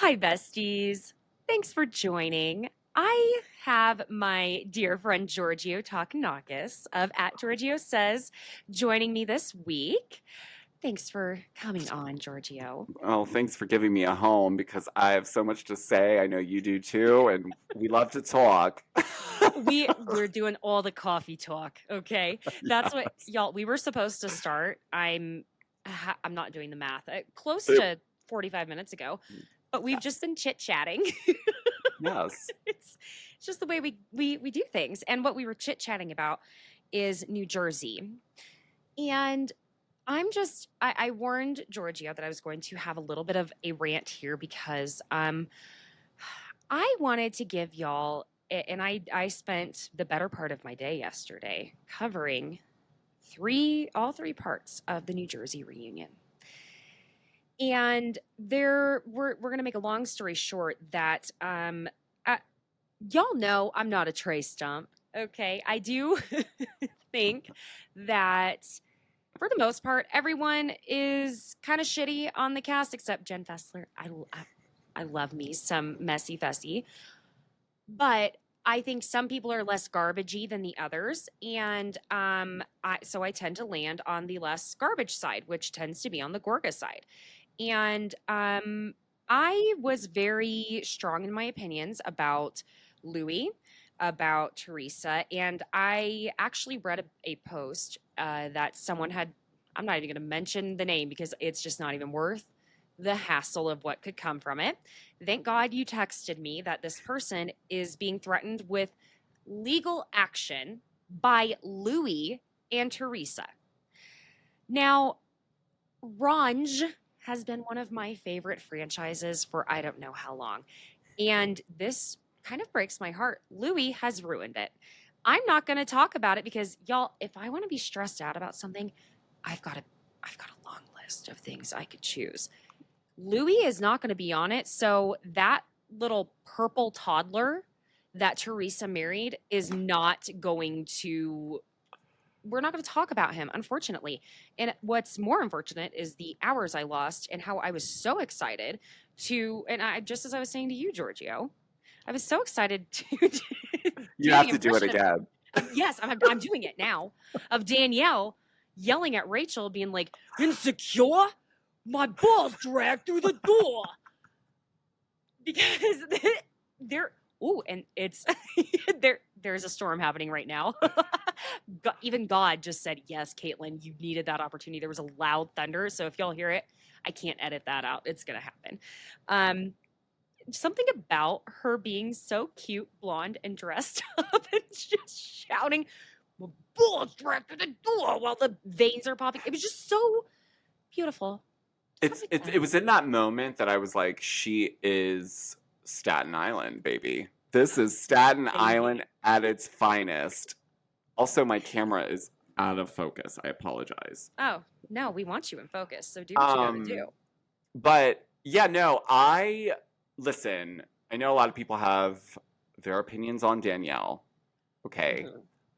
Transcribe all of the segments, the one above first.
Hi, besties. Thanks for joining. I have my dear friend Georgio Takounakis of at Georgio Says joining me this week. Thanks for coming on, Giorgio. Oh, thanks for giving me a home because I have so much to say. I know you do too, and we love to talk. We're doing all the coffee talk, okay? That's what Yes. y'all. We were supposed to start. I'm not doing the math. Close It- to 45 minutes ago, but we've just yes. been chit chatting. Yes. it's it's just the way we do things. And what we were chit chatting about is New Jersey. And I warned Giorgio that I was going to have a little bit of a rant here because I wanted to give y'all and I spent the better part of my day yesterday covering all three parts of the New Jersey reunion. And we're gonna make a long story short that y'all know I'm not a Trey stump. Okay. I do think that for the most part, everyone is kind of shitty on the cast except Jen Fessler. I love me some messy fessy, but I think some people are less garbagey than the others, and so I tend to land on the less garbage side, which tends to be on the Gorga side. And I was very strong in my opinions about Louis, about Teresa, and I actually read a post that someone had. I'm not even going to mention the name because it's just not even worth the hassle of what could come from it. Thank God you texted me that this person is being threatened with legal action by Louis and Teresa. Now, Ranj has been one of my favorite franchises for I don't know how long. And this kind of breaks my heart. Louis has ruined it. I'm not going to talk about it because y'all, if I want to be stressed out about something, I've got a long list of things I could choose. Louis is not going to be on it, so that little purple toddler that Teresa married is not going to we're not going to talk about him, unfortunately. And what's more unfortunate is the hours I lost and how I was so excited and I just as I was saying to you, Giorgio, I was so excited to You do have the to do it impression again. yes, I'm doing it now, of Danielle yelling at Rachel, being like, insecure? My balls dragged through the door. Because they're oh, and it's there's a storm happening right now. Even God just said, yes, Caitlin, you needed that opportunity. There was a loud thunder. So if y'all hear it, I can't edit that out. It's gonna happen. Um, Something about her being so cute, blonde, and dressed up and just shouting, "My balls dragged through the door," while the veins are popping. It was just so beautiful. Something It was in that moment that I was like, she is Staten Island, baby. This is Staten baby. Island at its finest. Also, my camera is out of focus. I apologize. Oh, no, we want you in focus. So do what you got to do. Um, but yeah, no, I listen. I know a lot of people have their opinions on Danielle. Okay.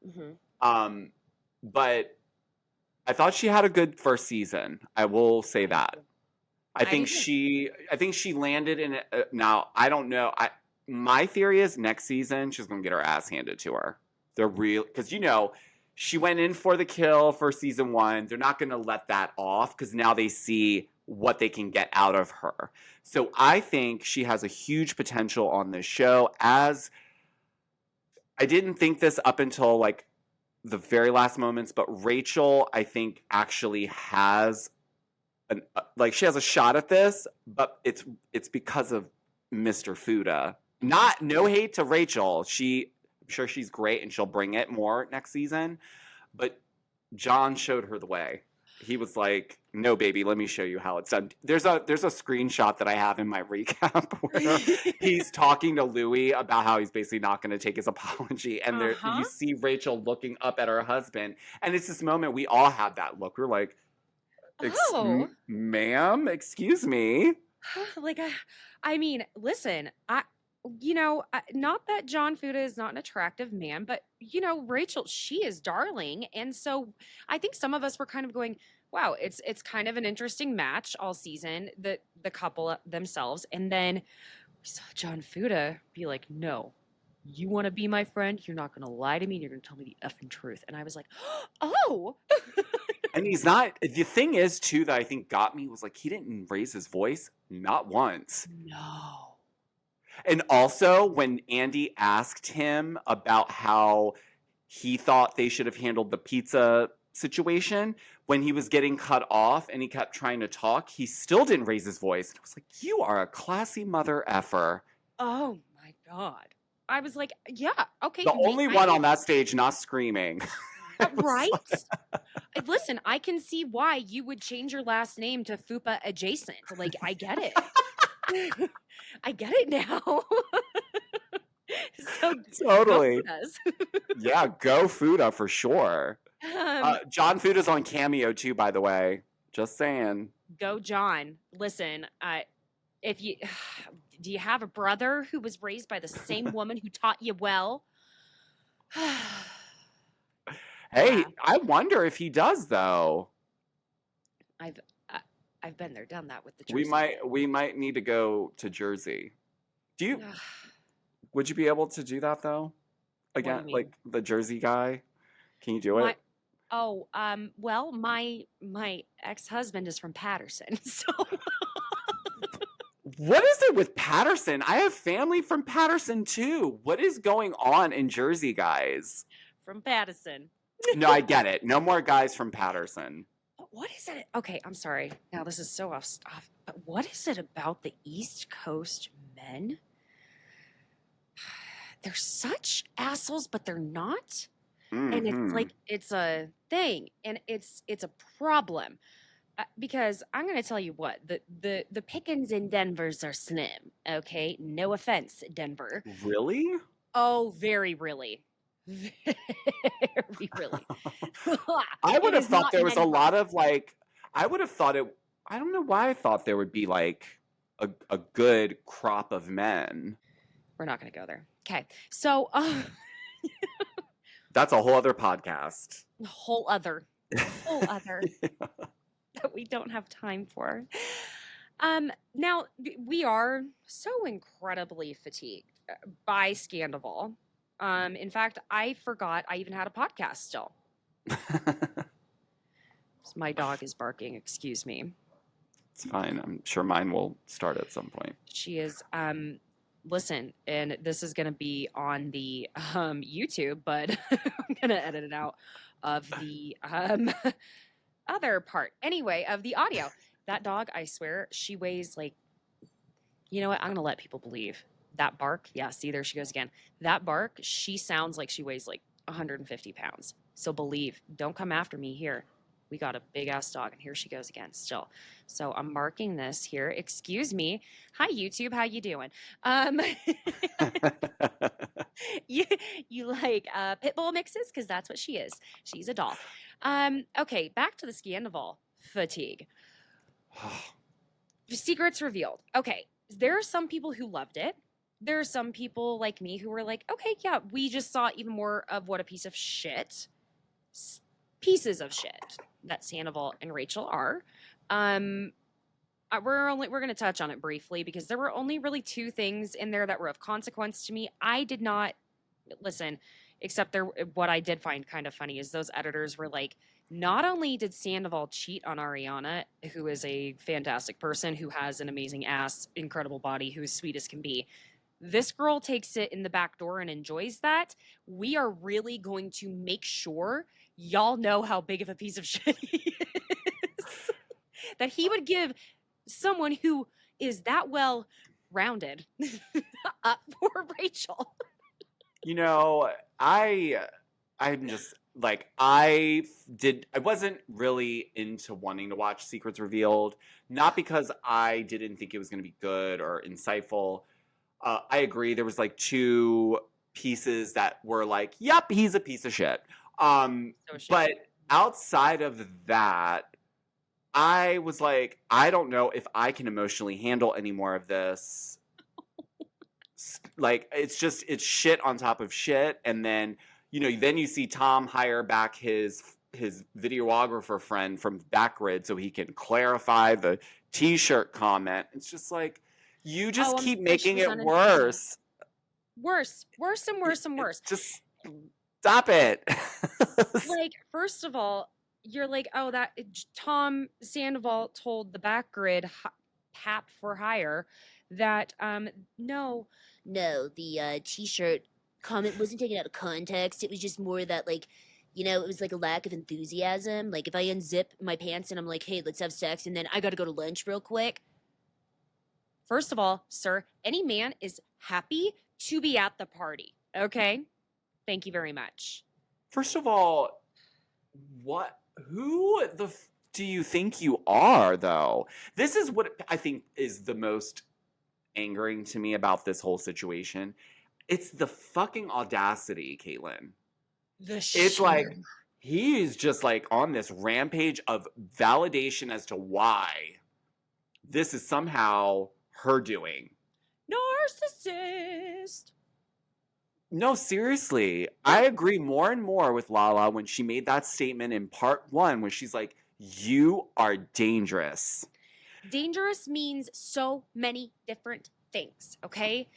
Mhm. Mhm. Um, but I thought she had a good first season. I will say I do that. too. I do too. I think she landed in it. Now I don't know. My theory is next season she's gonna get her ass handed to her. They're real because she went in for the kill for season one. They're not gonna let that off because now they see what they can get out of her. So I think she has a huge potential on this show. As I didn't think this up until like the very last moments, but Rachel I think actually has like she has a shot at this, but it's because of Mr. Fuda. Not no hate to Rachel. I'm sure she's great and she'll bring it more next season. But John showed her the way. He was like, "No, baby, let me show you how it's done." There's a screenshot that I have in my recap where he's talking to Louis about how he's basically not going to take his apology, and there Uh-huh. you see Rachel looking up at her husband, and it's this moment we all have that look. We're like, Oh. Ma'am, excuse me. Like I mean, listen, not that John Fuda is not an attractive man, but Rachel, she is darling. And so I think some of us were kind of going, wow, it's kind of an interesting match all season, the couple themselves. And then we saw John Fuda be like, no, you want to be my friend? You're not going to lie to me. And you're going to tell me the effing truth. And I was like, oh, And he's not. The thing is, too, that I think got me was like he didn't raise his voice, not once. no. And also, when Andy asked him about how he thought they should have handled the pizza situation, when he was getting cut off and he kept trying to talk, he still didn't raise his voice. I was like, you are a classy mother effer. Oh my God. I was like, yeah, okay. The only one on that stage not screaming. Right? Listen, I can see why you would change your last name to Fupa adjacent. Like, I get it. I get it now. So Totally. go Fudas. Yeah, go Fuda for sure. John Fuda's on Cameo too, by the way. Just saying. Go John. Listen, if you do you have a brother who was raised by the same woman who taught you well? Hey, Yeah. I wonder if he does though. I've been there, done that with the Jersey. We might need to go to Jersey. Would you be able to do that though? Again, like the Jersey guy? Can you do it? Oh, well, my ex-husband is from Patterson, so What is it with Patterson? I have family from Patterson too. What is going on in Jersey, guys? from Patterson. No, I get it. No more guys from Patterson. What is it? Okay, I'm sorry. Now this is so off. But what is it about the East Coast men? They're such assholes, but they're not. Mm-hmm. And it's like it's a thing, and it's a problem. Because I'm gonna tell you what, the pickings in Denver's are slim. Okay, no offense, Denver. Really? Oh, very really. Very really. I would have thought there was a lot of of like, I would have thought it, I don't know why I thought there would be like a good crop of men. We're not going to go there. Okay. So, that's a whole other podcast. whole other that we don't have time for. Now we are so incredibly fatigued by Scandival. In fact, I forgot I even had a podcast still. My dog is barking. Excuse me. It's fine. I'm sure mine will start at some point. She is. Listen, and this is going to be on the YouTube, but I'm going to edit it out of the other part. Anyway, of the audio. That dog, I swear, she weighs like, you know what? I'm going to let people believe. That bark, yeah, see, there she goes again. That bark, she sounds like she weighs like 150 pounds. So believe, don't come after me here. We got a big ass dog, and here she goes again still. So I'm marking this here. Excuse me. Hi, YouTube. How you doing? You like pit bull mixes? Because that's what she is. She's a doll. Okay, back to the Scandival fatigue. Secrets revealed. Okay, there are some people who loved it. There are some people like me who were like, okay, yeah, we just saw even more of what a piece of shit, pieces of shit that Sandoval and Rachel are. We're going to touch on it briefly because there were only really two things in there that were of consequence to me. I did not listen, except what I did find kind of funny is those editors were like, not only did Sandoval cheat on Ariana, who is a fantastic person, who has an amazing ass, incredible body, who is sweet as can be. This girl takes it in the back door and enjoys that. We are really going to make sure y'all know how big of a piece of shit he is. That he would give someone who is that well rounded up for Rachel. You know, I'm just like, I wasn't really into wanting to watch Secrets Revealed, not because I didn't think it was going to be good or insightful. I agree. There was like two pieces that were like, yep, he's a piece of shit. But outside of that, I was like, I don't know if I can emotionally handle any more of this. Like, it's shit on top of shit. And then, then you see Tom hire back his his videographer friend from Backrid so he can clarify the t-shirt comment. It's just like, you just Oh, I'm keep sorry, she making was it unintentional. worse. Worse, worse and worse and It worse. just stop it. Like, first of all, you're like, oh, that Tom Sandoval told the Backgrid Pap for Hire that no, the t-shirt comment wasn't taken out of context. It was just more that like, it was like a lack of enthusiasm. Like if I unzip my pants and I'm like, hey, let's have sex, and then I got to go to lunch real quick. First of all, sir, any man is happy to be at the party. Okay, thank you very much. First of all, who do you think you are, though? This is what I think is the most angering to me about this whole situation. It's the fucking audacity, Caitlin. It's like he's just like on this rampage of validation as to why this is somehow her doing. Narcissist. No, seriously. I agree more and more with Lala when she made that statement in part 1 when she's like, you are dangerous. Dangerous means so many different things, okay?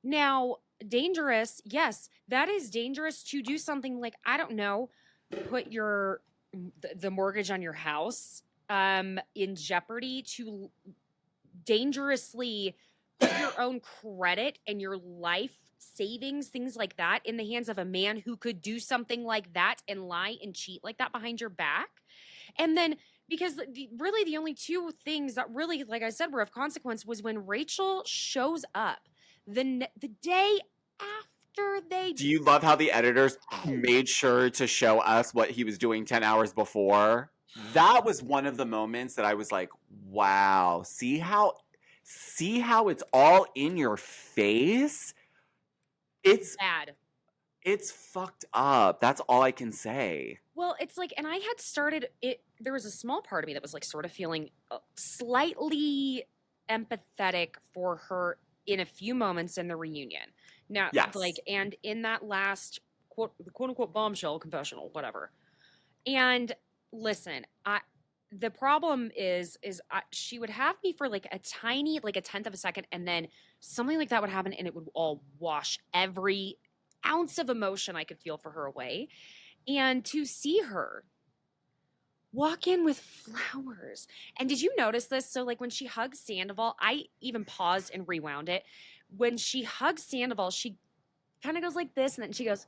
Now, dangerous, yes, that is dangerous to do something like, I don't know, put the mortgage on your house in jeopardy, to dangerously put your own credit and your life savings, things like that, in the hands of a man who could do something like that and lie and cheat like that behind your back. And then, because really the only two things that really, like I said, were of consequence was when Rachel shows up the day after they. Do you love how the editors made sure to show us what he was doing 10 hours before? That was one of the moments that I was like, wow, see how it's all in your face? It's bad. It's fucked up. That's all I can say. Well, it's like, and I had started it. There was a small part of me that was like sort of feeling slightly empathetic for her in a few moments in the reunion. Now, Yes. like, and in that last quote unquote bombshell confessional, whatever. And listen, the problem is she would have me for like a tiny, like a tenth of a second, and then something like that would happen, and it would all wash every ounce of emotion I could feel for her away. And to see her walk in with flowers. And did you notice this? So like when she hugs Sandoval, I even paused and rewound it. When she hugs Sandoval, she kind of goes like this, and then she goes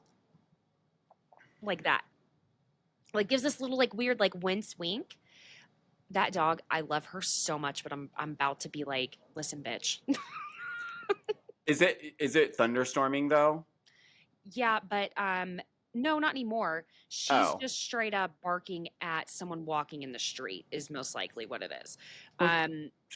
like that. Like gives this little like weird like wince wink. That dog, I love her so much, but I'm about to be like, listen, bitch. Is it thunderstorming though? Yeah, but no, not anymore. She's just straight up barking at someone walking in the street is most likely what it is. Well,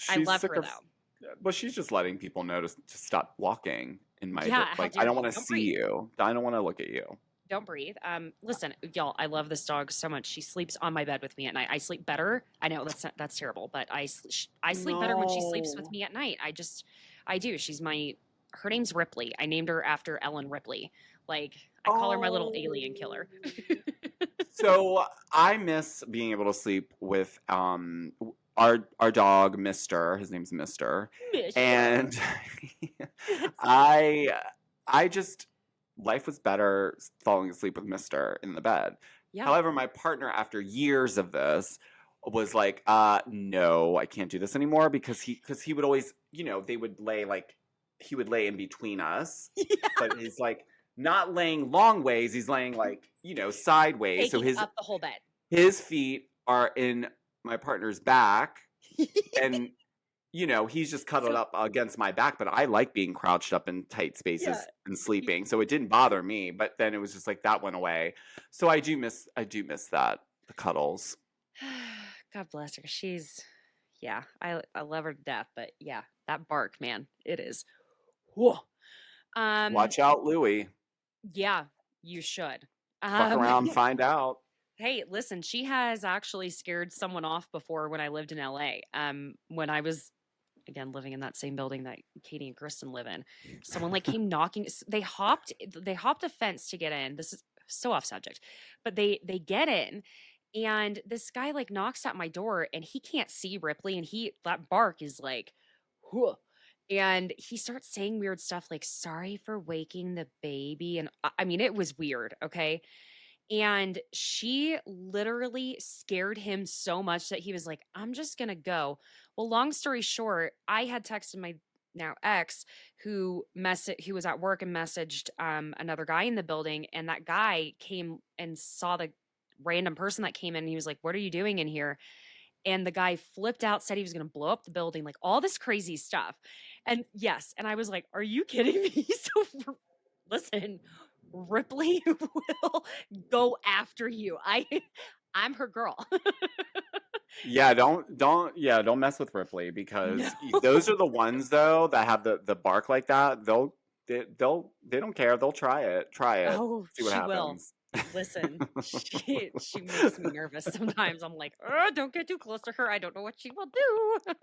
I love her though. But she's just letting people know to stop walking in my like I I don't want to see you. I don't want to look at you. Don't breathe. Listen, y'all, I love this dog so much. She sleeps on my bed with me at night. I sleep better. I know that's terrible, but I sleep better when she sleeps with me at night. I do. Her name's Ripley. I named her after Ellen Ripley. Like I call her my little alien killer. So I miss being able to sleep with our dog, Mister. His name's Mister. And I just life was better falling asleep with Mister in the bed. Yeah. However, my partner, after years of this, was like, no, I can't do this anymore because he would always, they would lay like he would lay in between us. Yeah. But he's like not laying long ways, he's laying like, sideways. Taking so up the whole bed. His feet are in my partner's back and he's just cuddled up against my back, but I like being crouched up in tight spaces and sleeping. So it didn't bother me, but then it was just like that went away. So I do miss that, the cuddles. God bless her. I love her to death, but yeah, that bark, man, it is. Whoa. Watch out, Louie. Yeah, you should. Fuck around, find out. Hey, listen, she has actually scared someone off before when I lived in LA. When I was again living in that same building that Katie and Kristen live in, someone like came knocking. They hopped a fence to get in. This is so off subject. But they get in, and this guy like knocks at my door, and he can't see Ripley, and he that bark is like, "Huh." And he starts saying weird stuff like, "Sorry for waking the baby." And I mean, it was weird, okay? And she literally scared him so much that he was like, "I'm just gonna go." Well, long story short, I had texted my now ex who was at work and messaged another guy in the building, and that guy came and saw the random person that came in, and he was like, "What are you doing in here?" And the guy flipped out, said he was going to blow up the building, like all this crazy stuff. And yes, and I was like, "Are you kidding me?" So listen, Ripley will go after you. I'm her girl. Yeah, don't mess with Ripley because No. those are the ones though that have the bark like that. They don't care. They'll try it, Oh, see what she will. happens. Listen, she makes me nervous sometimes. I'm like, don't get too close to her. I don't know what she will do."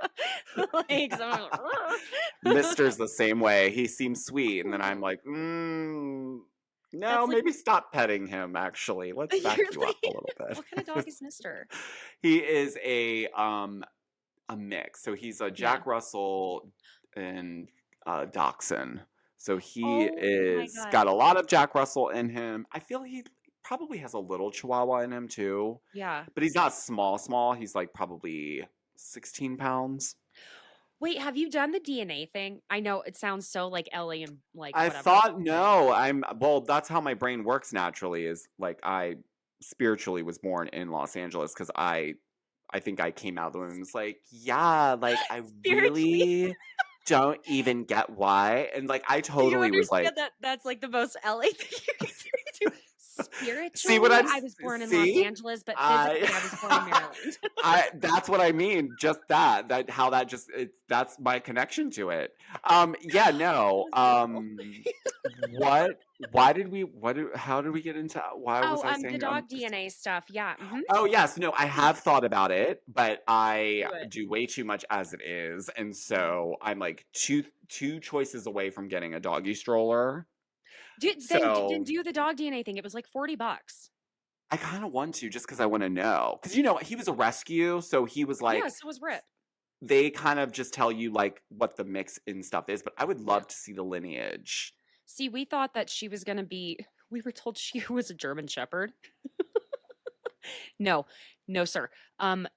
Like, so I'm like, Mister's the same way. He seems sweet, and then I'm like, no, That's like, maybe stop petting him. Actually, let's back you're you up a like, little bit. what kind of dog is Mister? He is a mix. So he's a Yeah. Jack Russell and Dachshund. So he Oh my is God. got a lot of Jack Russell in him. I feel he probably has a little Chihuahua in him too, Yeah. but he's not small. Small. He's like probably 16 pounds. Wait, have you done the DNA thing? I know it sounds so like LA and like I whatever. thought no. Well. That's how my brain works naturally. Is like I spiritually was born in Los Angeles because I think I came out of the womb and was like, yeah, like I Spiritually. really don't even get why. And like I Do you totally was like, understand that that's like the most LA thing you can say to? see what Spiritually, I'm I was born in Los see? Angeles, but I physically I was born in Maryland. I that's what I mean. Just that how that just that's my connection to it. Yeah, That no. was beautiful. What why did we how did we get into why was Oh, I the saying dog DNA stuff. Yeah. Hmm. oh yes, no, I have thought about it, but I Do it. do way too much as it is, and Mhm. so I'm like two choices away from getting a doggy stroller. Then So do the dog DNA thing. It was like $40. I kind of want to just because I want to know, because he was a rescue, so he was Yeah, like so was Rip. they kind of just tell you like what the mix in stuff is, but I would Yeah. love to see the lineage. See, we thought that she was gonna be. We were told she was a German Shepherd. No, no, sir.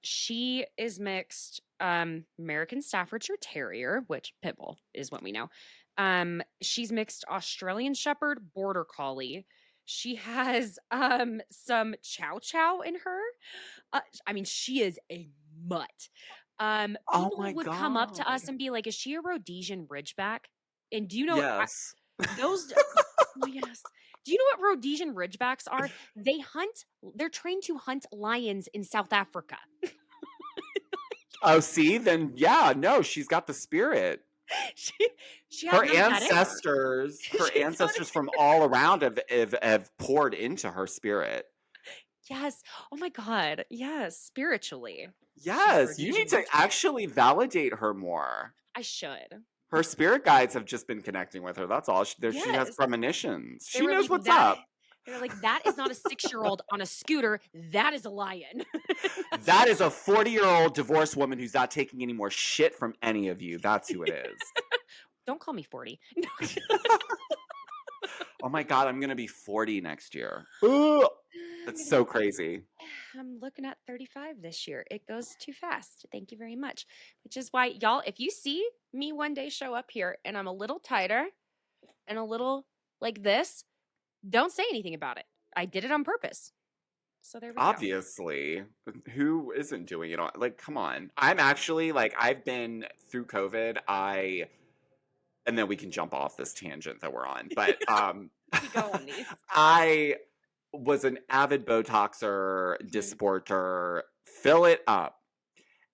She is mixed American Staffordshire Terrier, which Pitbull is what we know. She's mixed Australian Shepherd, Border Collie. She has some Chow Chow in her. I mean, she is a mutt. Oh People my would come up to god! us and be like, "Is she a Rhodesian Ridgeback?" And do you know Yes. those? Oh yes. Do you know what Rhodesian Ridgebacks are? They're trained to hunt lions in South Africa. Oh, see, then yeah, no, she's got the spirit. She she has none of that in her. Her She's not ancestors from all around have poured into her spirit. Yes. Oh my God. Yes. Spiritually. She's a Yes, you need Rhodesian to Ridgeback. actually validate her more. I should. Her spirit guides have just been connecting with her. That's all. She has Yes. premonitions. They She were knows like what's that. up. They were like, that is not a 6-year-old on a scooter. That is a lion. That's That what is a 40-year-old divorced woman who's not taking any more shit from any of you. That's who it is. Don't call me 40. Oh my god, I'm gonna be 40 next year. Ooh, I'm that's gonna so be crazy. I'm looking at 35 this year. It goes too fast. Thank you very much. Which is why, y'all, if you see me one day show up here and I'm a little tighter and a little like this, don't say anything about it. I did it on purpose. So there we go. Obviously, who isn't doing it on? Like, come on. I'm actually like I've been through COVID. And then we can jump off this tangent that we're on. But We go on these. I was an avid Botoxer, Mhm. disporter, fill it up.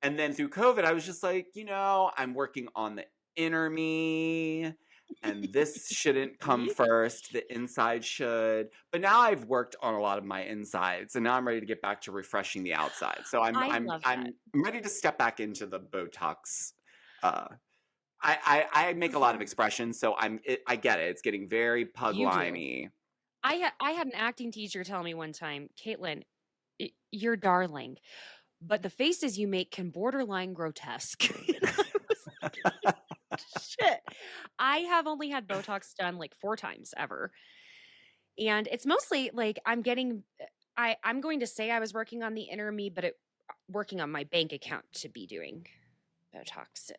And then through COVID, I was just like, I'm working on the inner me, and this shouldn't come first. The inside should. But now I've worked on a lot of my insides, and now I'm ready to get back to refreshing the outside. So I'm I I'm love that. I'm ready to step back into the Botox. Uh, I make a lot of expressions, so I get it. It's getting very pug You do. limey. I had an acting teacher tell me one time, Caitlin, you're darling, but the faces you make can borderline grotesque. And I was like, shit. I have only had Botox done like 4 times ever. And it's mostly like I'm going to say I was working on the inner me, but working on my bank account to be doing Botox.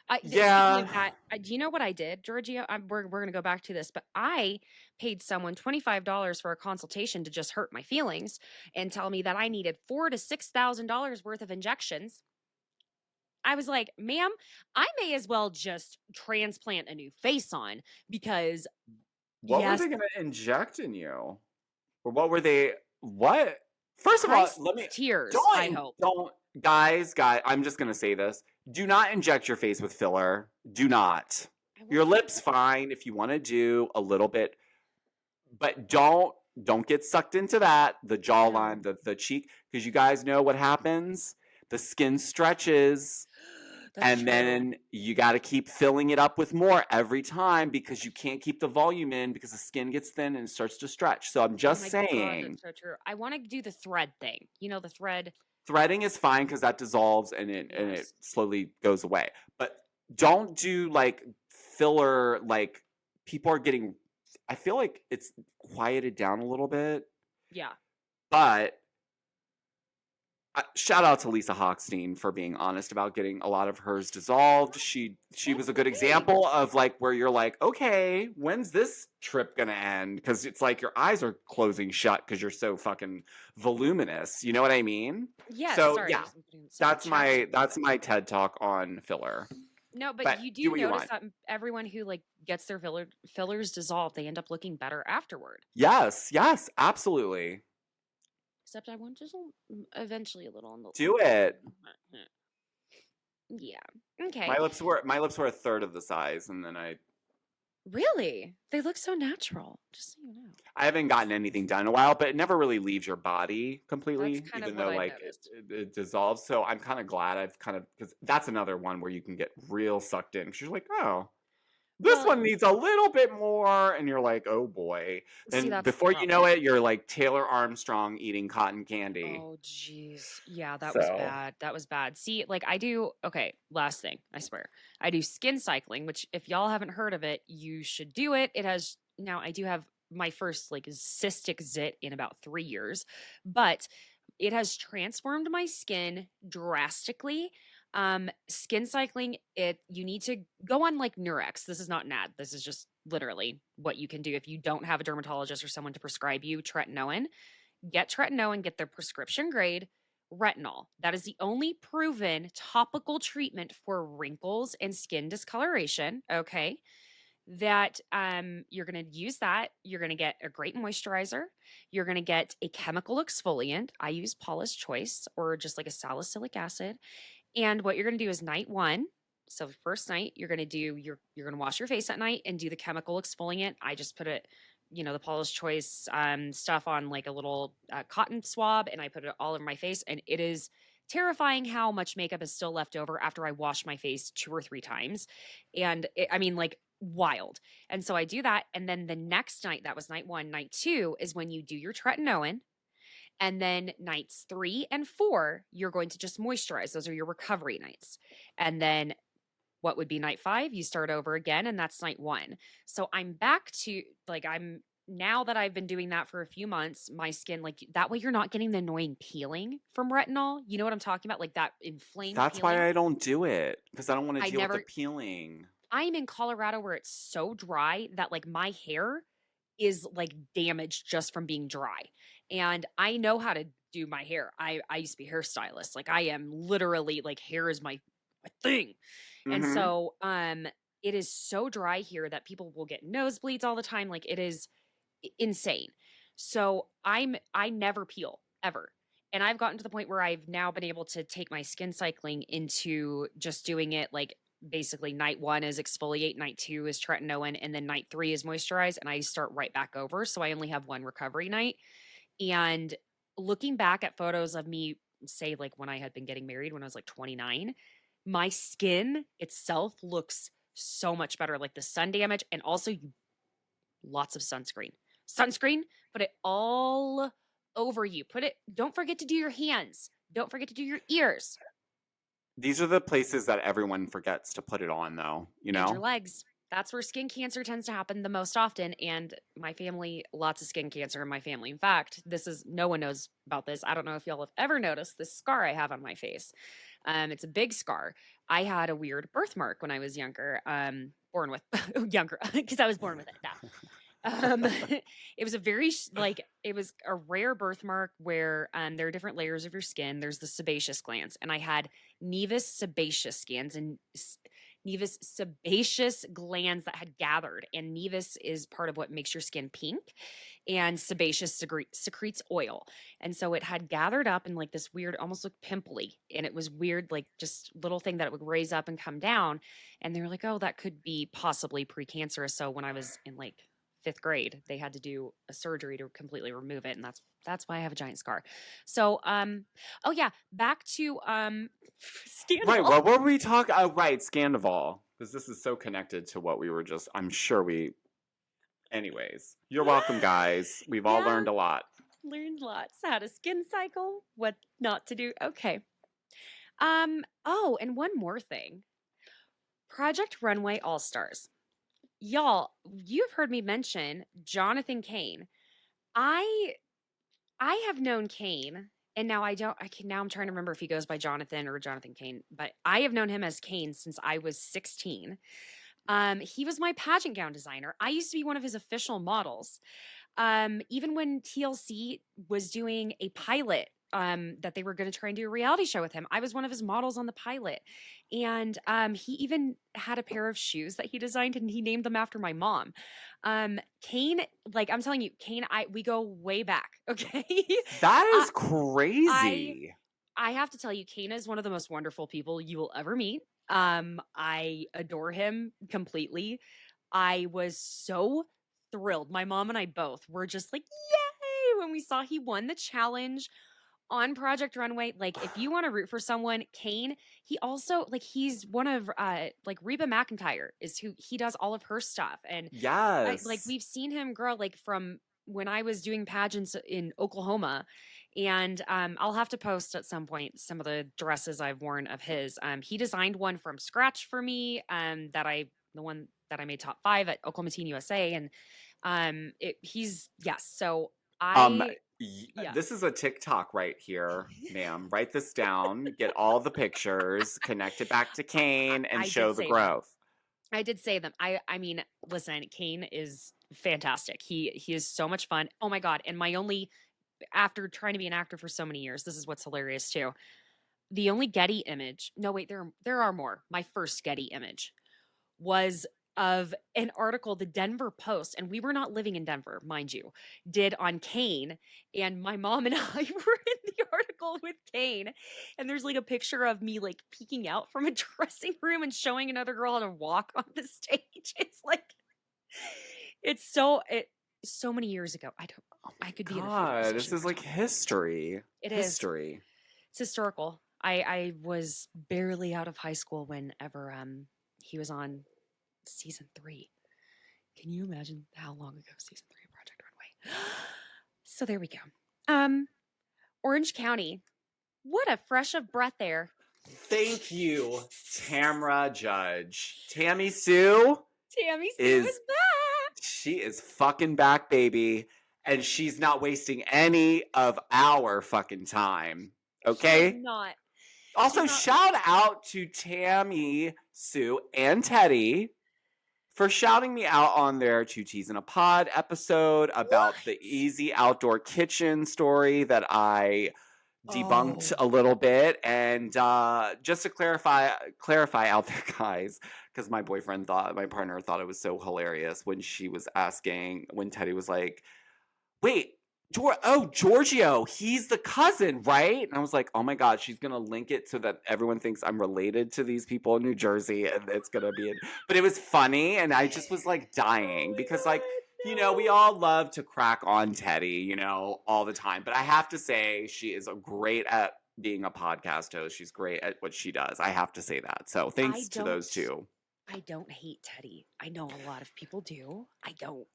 And speaking Yeah. of that, do you know what I did, Georgia? We're going to go back to this, but I paid someone $25 for a consultation to just hurt my feelings and tell me that I needed $4,000 to $6,000 worth of injections. I was like, ma'am, I may as well just transplant a new face on because What were yes, they going to inject in you? Or what were they? What? First of all, Christ's let me tears, I don't hope. don't guys. I'm just gonna say this: do not inject your face with filler. Do not. I Your wonder if lips fine if you want to do a little bit, but don't get sucked into that. The no. jawline, the cheek, because you guys know what happens. The skin stretches, That's and true. then you got to keep filling it up with more every time because you can't keep the volume in because the skin gets thin and starts to stretch. So I'm Oh just my God, saying, that's so true. I want to do the thread thing. You know, the thread. threading is fine because that dissolves and it Yes. slowly goes away. But don't do like filler. Like people are getting. I feel like it's quieted down a little bit, Yeah. but shout out to Lisa Hochstein for being honest about getting a lot of hers dissolved. She That's was a the good thing. example of like where you're like, okay, when's this trip gonna end? Because it's like your eyes are closing shut because you're so fucking voluminous. You know what I mean? Yes. So Sorry, yeah, I'm putting so much chapstick on that's it. my TED talk on filler. No, but But you do do what you notice want. that everyone who like gets their fillers dissolved, they end up looking better afterward. Yes, yes, absolutely. Except I want just eventually a little on the Do lip. it. Yeah. Okay. My lips were a third of the size, and then Really? They look so natural. Just so you know. I haven't gotten anything done in a while, but it never really leaves your body That's completely, kind of even what though I've like noticed. it dissolves. So I'm kind of glad I've kind of because that's another one where you can get real sucked in. Because you're like, oh, this Well, one needs a little bit more, and you're like, oh boy. see, And that's the before you know problem. it, you're like Taylor Armstrong eating cotton candy. Oh, jeez. Yeah, that was So bad. That was bad. See, like I do, okay, last thing, I swear. I do skin cycling, which if y'all haven't heard of it, you should do it. It has, now I do have my first like cystic zit in about 3 years, but it has transformed my skin drastically. Skin cycling, you need to go on like Nurex. This is not an ad. This is just literally what you can do if you don't have a dermatologist or someone to prescribe you tretinoin. Get tretinoin, get their prescription grade retinol. That is the only proven topical treatment for wrinkles and skin discoloration. Okay. That you're going to use that. You're going to get a great moisturizer. You're going to get a chemical exfoliant. I use Paula's Choice or just like a salicylic acid. And what you're going to do is night one. So first night, you're going to wash your face at night and do the chemical exfoliant. I just put it, the Paula's Choice stuff on like a little cotton swab, and I put it all over my face. And it is terrifying how much makeup is still left over after I wash my face 2 or 3 times. And I mean, like wild. And so I do that. And then the next night, that was night one, night two is when you do your tretinoin. And then nights 3 and 4, you're going to just moisturize. Those are your recovery nights. And then what would be night 5? You start over again, and that's night 1. So I'm back to like, now that I've been doing that for a few months, my skin, like that way you're not getting the annoying peeling from retinol. You know what I'm talking about? Like that inflamed that's peeling. why I don't do it because I don't want to I deal with the never, peeling. I'm in Colorado where it's so dry that like my hair is like damaged just from being dry. And I know how to do my hair. I used to be a hairstylist. Like I am literally like hair is my thing. And Mm-hmm. so it is so dry here that people will get nosebleeds all the time. Like it is insane. So I never peel ever. And I've gotten to the point where I've now been able to take my skin cycling into just doing it like basically night 1 is exfoliate, night 2 is tretinoin, and then night 3 is moisturize. And I start right back over. So I only have one recovery night. And looking back at photos of me, say, like when I had been getting married when I was like 29, my skin itself looks so much better. Like the sun damage, and also lots of sunscreen. Sunscreen, put it all over you. Don't forget to do your hands. Don't forget to do your ears These are the places that everyone forgets to put it on, though, you and your know? legs. That's where skin cancer tends to happen the most often. And my family, lots of skin cancer in my family. In fact, no one knows about this. I don't know if y'all have ever noticed this scar I have on my face. It's a big scar. I had a weird birthmark when I was younger, born with younger because I was born with it. Nah. It was it was a rare birthmark where there are different layers of your skin. There's the sebaceous glands, and I had nevus sebaceous glands and nevus sebaceous glands that had gathered. And nevus is part of what makes your skin pink, and sebaceous secretes oil. And so it had gathered up in like this weird, almost looked pimply, and it was weird, like just little thing that it would raise up and come down. And they were like, "Oh, that could be possibly precancerous." So when I was in like fifth grade, they had to do a surgery to completely remove it, and that's why I have a giant scar. So, oh yeah, back to Right, Scandal. what were we talking? Oh, right, Scandival. Because this is so connected to what we were just, I'm sure we. Anyways, you're welcome, guys. We've all Yeah, learned a lot. learned lots. How to skin cycle, what not to do. Okay. Oh, and one more thing. Project Runway All Stars. Y'all, you've heard me mention Jonathan Kane. I I have known Kane, and now I don't. I can now. I'm trying to remember if he goes by Jonathan or Jonathan Kane, but I have known him as Kane since I was 16. He was my pageant gown designer. I used to be one of his official models. Even when TLC was doing a pilot, that they were going to try and do a reality show with him, I was one of his models on the pilot. And he even had a pair of shoes that he designed, and he named them after my mom. Kane, like I'm telling you, Kane, we go way back. Okay. That uh, is I crazy. I have to tell you, Kane is one of the most wonderful people you will ever meet. I adore him completely. I was so thrilled. My mom and I both were just like, yay, when we saw he won the challenge on Project Runway. Like, if you want to root for someone, Kane, he also, like, he's one of, like, Reba McEntire is who he does all of her stuff. And Yes. we've seen him grow, like, from when I was doing pageants in Oklahoma. And I'll have to post at some point some of the dresses I've worn of his. He designed one from scratch for me, the one that I made top 5 at Oklahoma Teen USA. And he's, yes. So Um, I, yeah, this is a TikTok right here, ma'am. Write this down, get all the pictures, connect it back to Kane, and I did show the say them. growth. I did say them. I mean, listen, Kane is fantastic. He is so much fun. Oh my god! And my only after trying to be an actor for so many years, this is what's hilarious too. The only Getty image. No, wait, there are more. My first Getty image was of an article the Denver Post, and we were not living in Denver, mind you, did on Kane. And my mom and I were in the article with Kane. And there's like a picture of me like peeking out from a dressing room and showing another girl how to walk on the stage. It's like it so many years ago. I could be in a fetal God, this position is for like telling you this. history. It is. History. It's historical. I was barely out of high school whenever he was on season 3. Can you imagine how long ago season 3 of Project Runway? So there we go. Orange County. What a fresh of breath air. Thank you, Tamra Judge. Tammy Sue Tammy Sue is is back. she is fucking back, baby. And she's not wasting any of our fucking time. She is Okay? not. Also, She's not. shout out to Tammy, Sue, and Teddy for shouting me out on their Two Teas in a Pod episode about What? the easy outdoor kitchen story that I debunked Oh. a little bit. And just to clarify out there, guys, because my partner thought it was so hilarious when she was asking, when Teddy was like, wait, Giorgio, he's the cousin, right? And I was like, oh my God, she's going to link it so that everyone thinks I'm related to these people in New Jersey, and it's going to be but it was funny, and I just was like dying because like, God, you know, we all love to crack on Teddy, you know, all the time. But I have to say, she is great at being a podcast host. She's great at what she does. I have to say that. So thanks to those two. I don't hate Teddy. I know a lot of people do. I don't.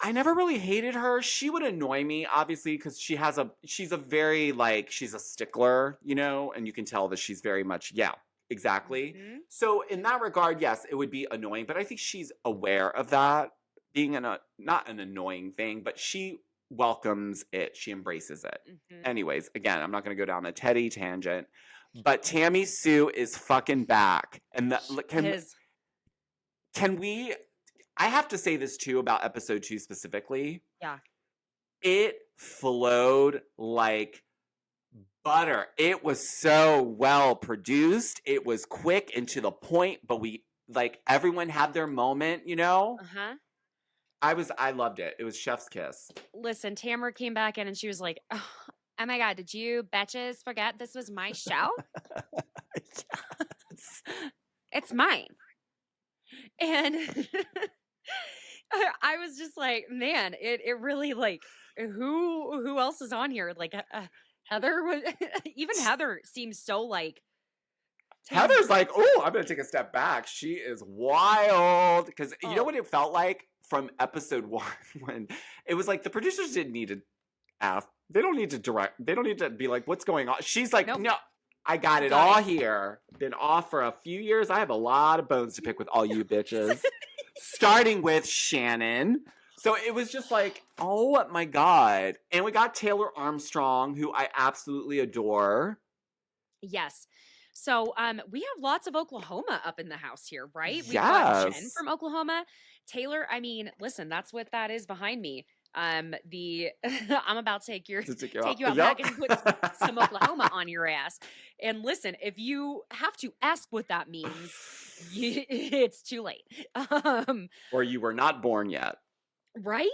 I never really hated her. She would annoy me, obviously, because she's a very, like, she's a stickler, you know, and you can tell that she's very much, yeah, exactly. Mhm. So in that regard, yes, it would be annoying, but I think she's aware of that being not an annoying thing, but she welcomes it. She embraces it. Mhm. Anyways, again, I'm not going to go down a Teddy tangent, but Tammy Sue is fucking back. And She is. can we I have to say this too about episode 2 specifically. Yeah. It flowed like butter. It was so well produced. It was quick and to the point, but everyone had their moment, you know? Uh-huh. I loved it. It was chef's kiss. Listen, Tamara came back in and she was like, "Oh my god, did you betches forget this was my show? It's mine." And I was just like, man, it really like who else is on here? Like Heather was even Heather seems so like Tam. Heather's like, oh, I'm gonna take a step back. She is wild. Because you know Oh what it felt like from episode 1 when it was like the producers didn't need to ask. They don't need to direct. They don't need to be like, what's going on? She's like, nope, no, I got it got all it. here. Been off for a few years. I have a lot of bones to pick with all you bitches. Starting with Shannon. So it was just like, oh my God. And we got Taylor Armstrong, who I absolutely adore. Yes. So we have lots of Oklahoma up in the house here, right? We've got Jen Yes. from Oklahoma. Taylor, I mean, listen, that's what that is behind me. The I'm about to take you out. out Yep. back and put some Oklahoma on your ass. And listen, if you have to ask what that means, it's too late. Or you were not born yet. Right?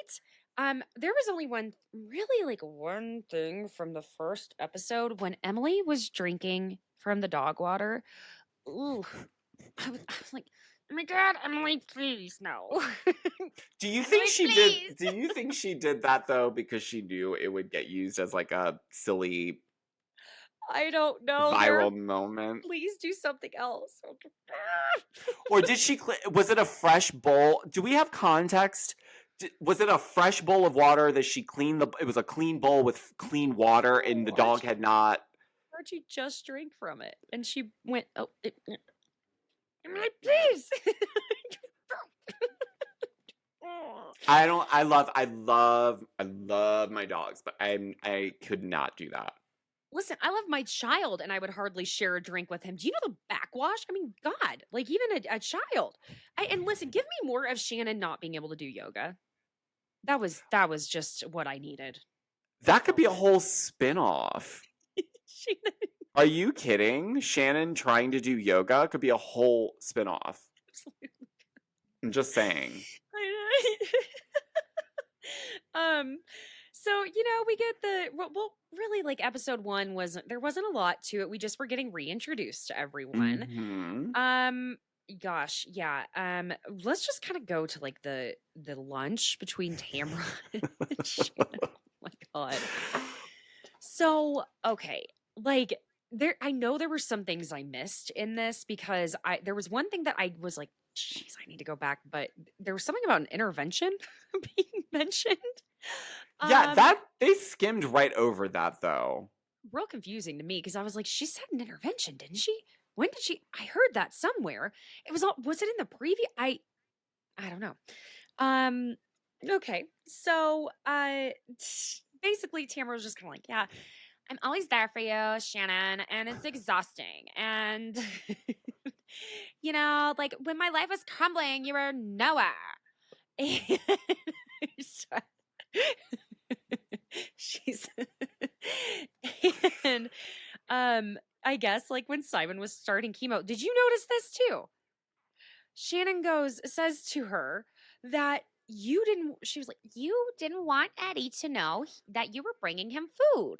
There was only one thing from the first episode when Emily was drinking from the dog water. Ooh, I was like, oh my god, Emily, please no. Do you think Emily, she please. did? Do you think she did that though because she knew it would get used as like a silly I don't know. viral moment? Please do something else. Or did she? Was it a fresh bowl? Do we have context? Was it a fresh bowl of water that she cleaned the? It was a clean bowl with clean water, and the dog had not. Archie just drank from it, and she went, "Oh, Emily, please." I love my dogs, but I could not do that. Listen, I love my child, and I would hardly share a drink with him. Do you know the backwash? I mean, God, like even a child. And listen, give me more of Shannon not being able to do yoga. That was just what I needed. That could be a whole spin-off. Shannon, Are you kidding? Shannon trying to do yoga could be a whole spin-off. absolutely. I'm just saying. So we get well, really, like episode 1 there wasn't a lot to it. We just were getting reintroduced to everyone. Mhm. Gosh, yeah. Let's just kind of go to like the lunch between Tamara and Shannon. Oh my god. So, okay, like I know there were some things I missed in this because there was one thing that I was like, jeez, I need to go back, but there was something about an intervention being mentioned. Yeah, that they skimmed right over that though. Real confusing to me because I was like, she said an intervention, didn't she? When did she? I heard that somewhere. Was it in the preview? I don't know. Okay. So basically Tamara was just kind of like, yeah, I'm always there for you, Shannon, and it's exhausting. And like when my life was crumbling, you were nowhere. And she's and I guess like when Simon was starting chemo, did you notice this too? Shannon says to her that she was like, you didn't want Eddie to know that you were bringing him food.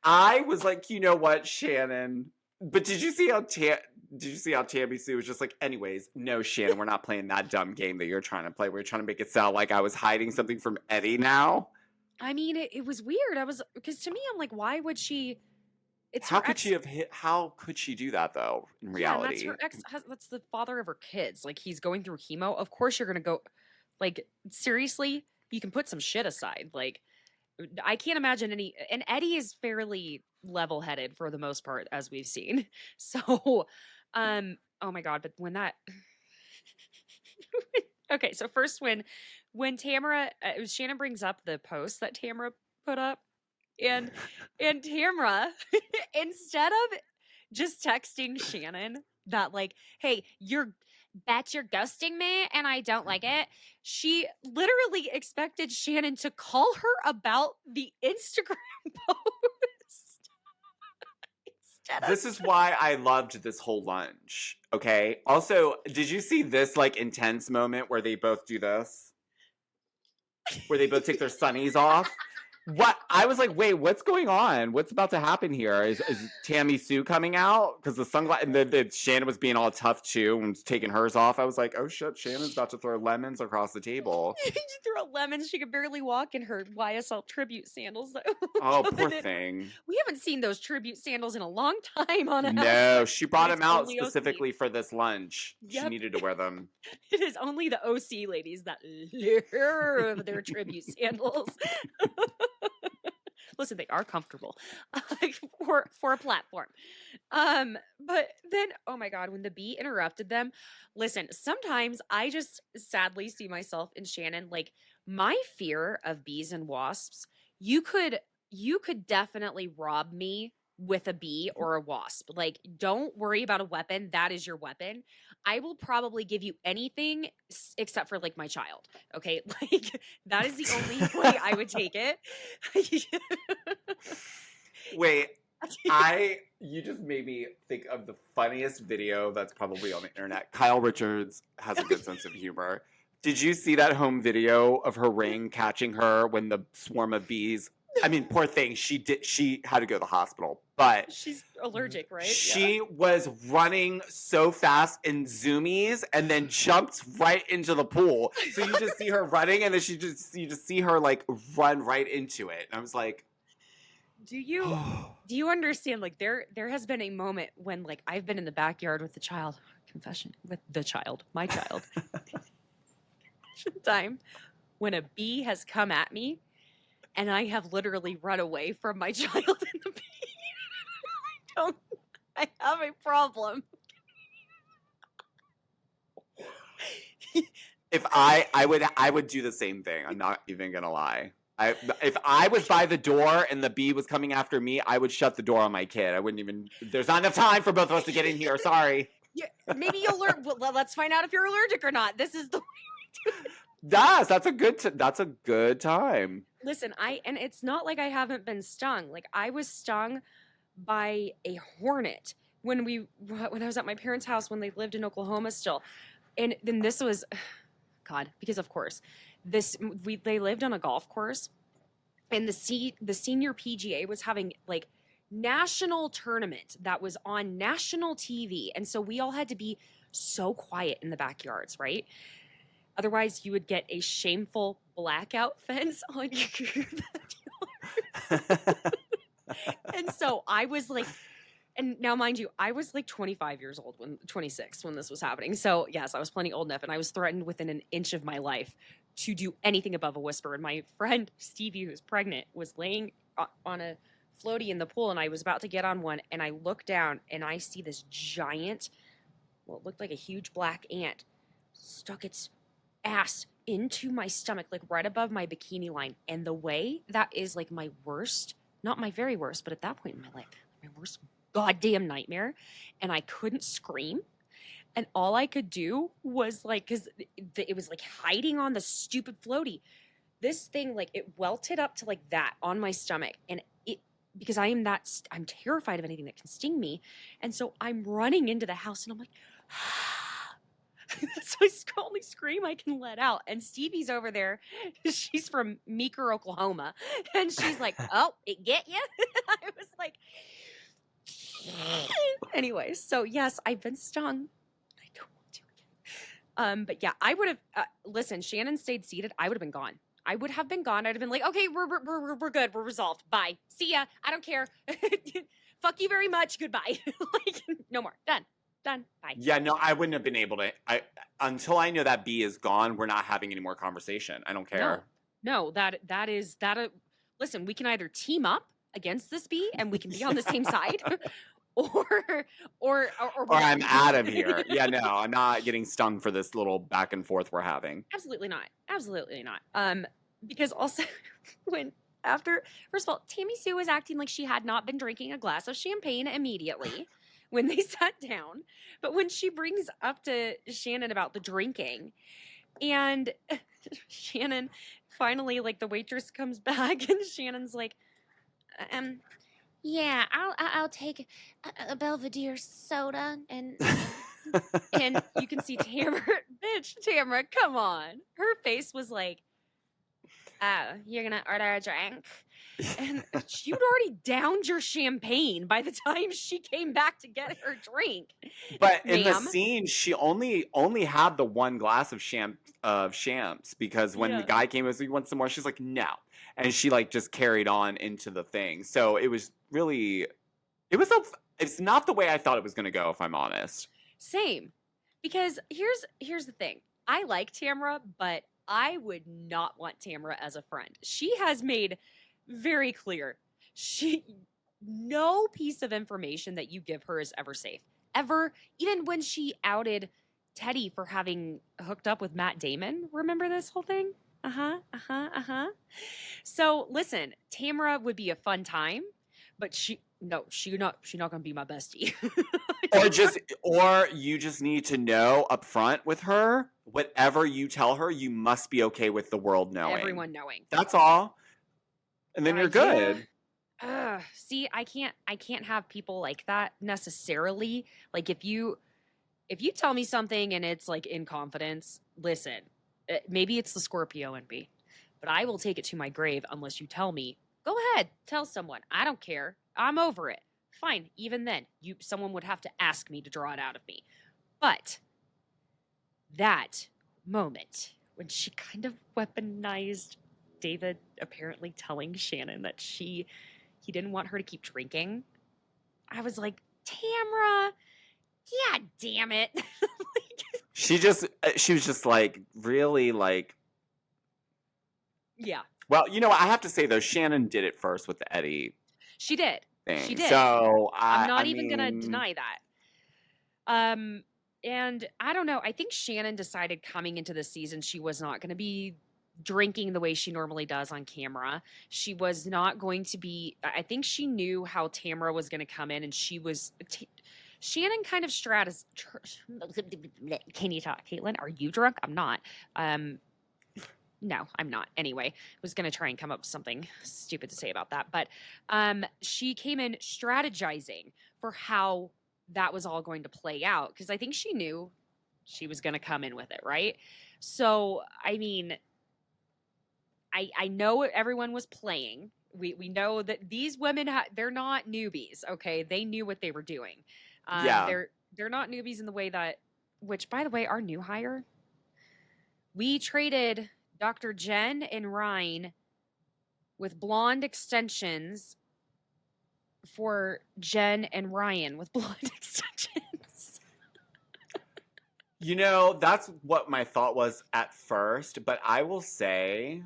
I was like, you know what, Shannon? But did you see how Tammy Sue was just like, anyways, no, Shannon, we're not playing that dumb game that you're trying to play. We're trying to make it sound like I was hiding something from Eddie now. I mean, it was weird. Because to me, I'm like, why would she? How could she do that though? In reality, that's her ex. That's the father of her kids. Like he's going through chemo. Of course, you're gonna go. Like, seriously, you can put some shit aside. Like, I can't imagine any. And Eddie is fairly level-headed for the most part, as we've seen. So, oh my god! But when that, okay, so first when Tamara, Shannon brings up the post that Tamara put up, and Tamara, instead of just texting Shannon that like, hey, you're ghosting me and I don't like it. She literally expected Shannon to call her about the Instagram post instead of This is why I loved this whole lunch. Okay. Also, did you see this like intense moment where they both do this? Where they both take their sunnies off? What? I was like, wait, what's going on? What's about to happen here? Is Tammy Sue coming out? Because the sunglasses, and then Shannon was being all tough too and taking hers off. I was like, oh shit, Shannon's about to throw lemons across the table. she threw lemons. She could barely walk in her YSL tribute sandals. Oh, poor thing. We haven't seen those tribute sandals in a long time on a No, she brought them out only OC. specifically for this lunch. Yep. She needed to wear them. It is only the OC ladies that love their tribute sandals. Listen, they are comfortable for a platform. But then, oh my god, when the bee interrupted them, listen, sometimes I just sadly see myself in Shannon. Like, my fear of bees and wasps, you could definitely rob me with a bee or a wasp. Like, don't worry about a weapon. That is your weapon. I will probably give you anything except for like my child. Okay. Like, that is the only way I would take it. Wait, you just made me think of the funniest video that's probably on the internet. Kyle Richards has a good sense of humor. Did you see that home video of her ring catching her when the swarm of bees? I mean, poor thing. She had to go to the hospital, but she's allergic, right? She was running so fast in zoomies and then jumped right into the pool. So you just see her running, and then you just see her like run right into it. And I was like, do you understand? Like, there has been a moment when like I've been in the backyard with the child. Confession with the child, my child. Time when a bee has come at me. And I have literally run away from my child in the bee. I have a problem. If I would do the same thing. I'm not even gonna lie. If I was by the door and the bee was coming after me, I would shut the door on my kid. I wouldn't even. There's not enough time for both of us to get in here. Sorry. Yeah, maybe you'll learn. Well, let's find out if you're allergic or not. This is the way we do it. Yes, that's a good time. Listen, and it's not like I haven't been stung. Like, I was stung by a hornet when I was at my parents' house when they lived in Oklahoma still. And then this was, God, because of course, they lived on a golf course, and the senior PGA was having like national tournament that was on national TV, and so we all had to be so quiet in the backyards, right? Otherwise, you would get a shameful blackout fence on your backyard. And so I was like, and now mind you, I was like 26 when this was happening. So yes, I was plenty old enough, and I was threatened within an inch of my life to do anything above a whisper. And my friend Stevie, who's pregnant, was laying on a floaty in the pool, and I was about to get on one, and I look down and I see this giant, well, it looked like a huge black ant, stuck its ass into my stomach, like right above my bikini line. And the way that is like my worst, not my very worst, but at that point in my life, my worst goddamn nightmare. And I couldn't scream. And all I could do was like, because it was like hiding on the stupid floaty. This thing, like, it welted up to like that on my stomach. And because I'm terrified of anything that can sting me. And so I'm running into the house and I'm like, that's the only scream I can let out. And Stevie's over there. She's from Meeker, Oklahoma. And she's like, oh, it get you? I was like, anyway, so yes, I've been stung. I don't want to again. But yeah, I would have, listen, Shannon stayed seated. I would have been gone. I'd have been like, okay, we're good. We're resolved. Bye. See ya. I don't care. Fuck you very much. Goodbye. Like, no more. Done. Done. Bye. Yeah, no, I wouldn't have been able to. Until I know that B is gone, we're not having any more conversation. I don't care. No, no, that is that. Listen, we can either team up against this bee and we can be on the same side, or or Or we I'm don't. out of here. Yeah, no, I'm not getting stung for this little back and forth we're having. Absolutely not. Absolutely not. Because also when after first of all, Tammy Sue was acting like she had not been drinking a glass of champagne immediately when they sat down. But when she brings up to Shannon about the drinking, and Shannon finally, like, the waitress comes back and Shannon's like, um, yeah, I'll take a Belvedere soda and you can see Tamara, bitch, Tamara, come on. Her face was like, oh, you're gonna order a drink? And you'd already downed your champagne by the time she came back to get her drink. But in the Ma'am. scene, she only had the one glass of shams because when the Yeah. guy came, was like, "You want some more?" She's like, "No," and she like just carried on into the thing. So it was really, it's not the way I thought it was going to go, if I'm honest. Same. Because here's the thing. I like Tamara, but I would not want Tamara as a friend. She has made very clear she no piece of information that you give her is ever safe. Ever. Even when she outed Teddy for having hooked up with Matt Damon. Remember this whole thing? So listen, Tamara would be a fun time, but she's not gonna be my bestie. Or you just need to know up front with her, whatever you tell her, you must be okay with the world knowing. Everyone knowing. That's all. And then you're good. See, I can't have people like that necessarily. Like if you tell me something and it's like in confidence, listen, maybe it's the Scorpio in me, but I will take it to my grave unless you tell me. Go ahead, tell someone. I don't care. I'm over it. Fine. Even then, someone would have to ask me to draw it out of me. But that moment when she kind of weaponized David apparently telling Shannon that he didn't want her to keep drinking, I was like, Tamara, yeah, damn it. She was just like really like. Yeah. Well, you know what? I have to say though, Shannon did it first with the Eddie She did. thing. She did. So I'm not even gonna deny that. And I don't know. I think Shannon decided coming into this season she was not gonna be drinking the way she normally does on camera. She was not going to be. I think she knew how Tamara was gonna come in, and she was. Shannon kind of Can you talk, Caitlin? Are you drunk? I'm not. No, I'm not. Anyway, I was going to try and come up with something stupid to say about that. But she came in strategizing for how that was all going to play out because I think she knew she was going to come in with it, right? So, I mean, I know everyone was playing. We know that these women, they're not newbies, okay? They knew what they were doing. yeah. They're not newbies in the way that, which, by the way, our new hire, we traded Dr. Jen and Ryan with blonde extensions for Jen and Ryan with blonde extensions. You know, that's what my thought was at first, but I will say,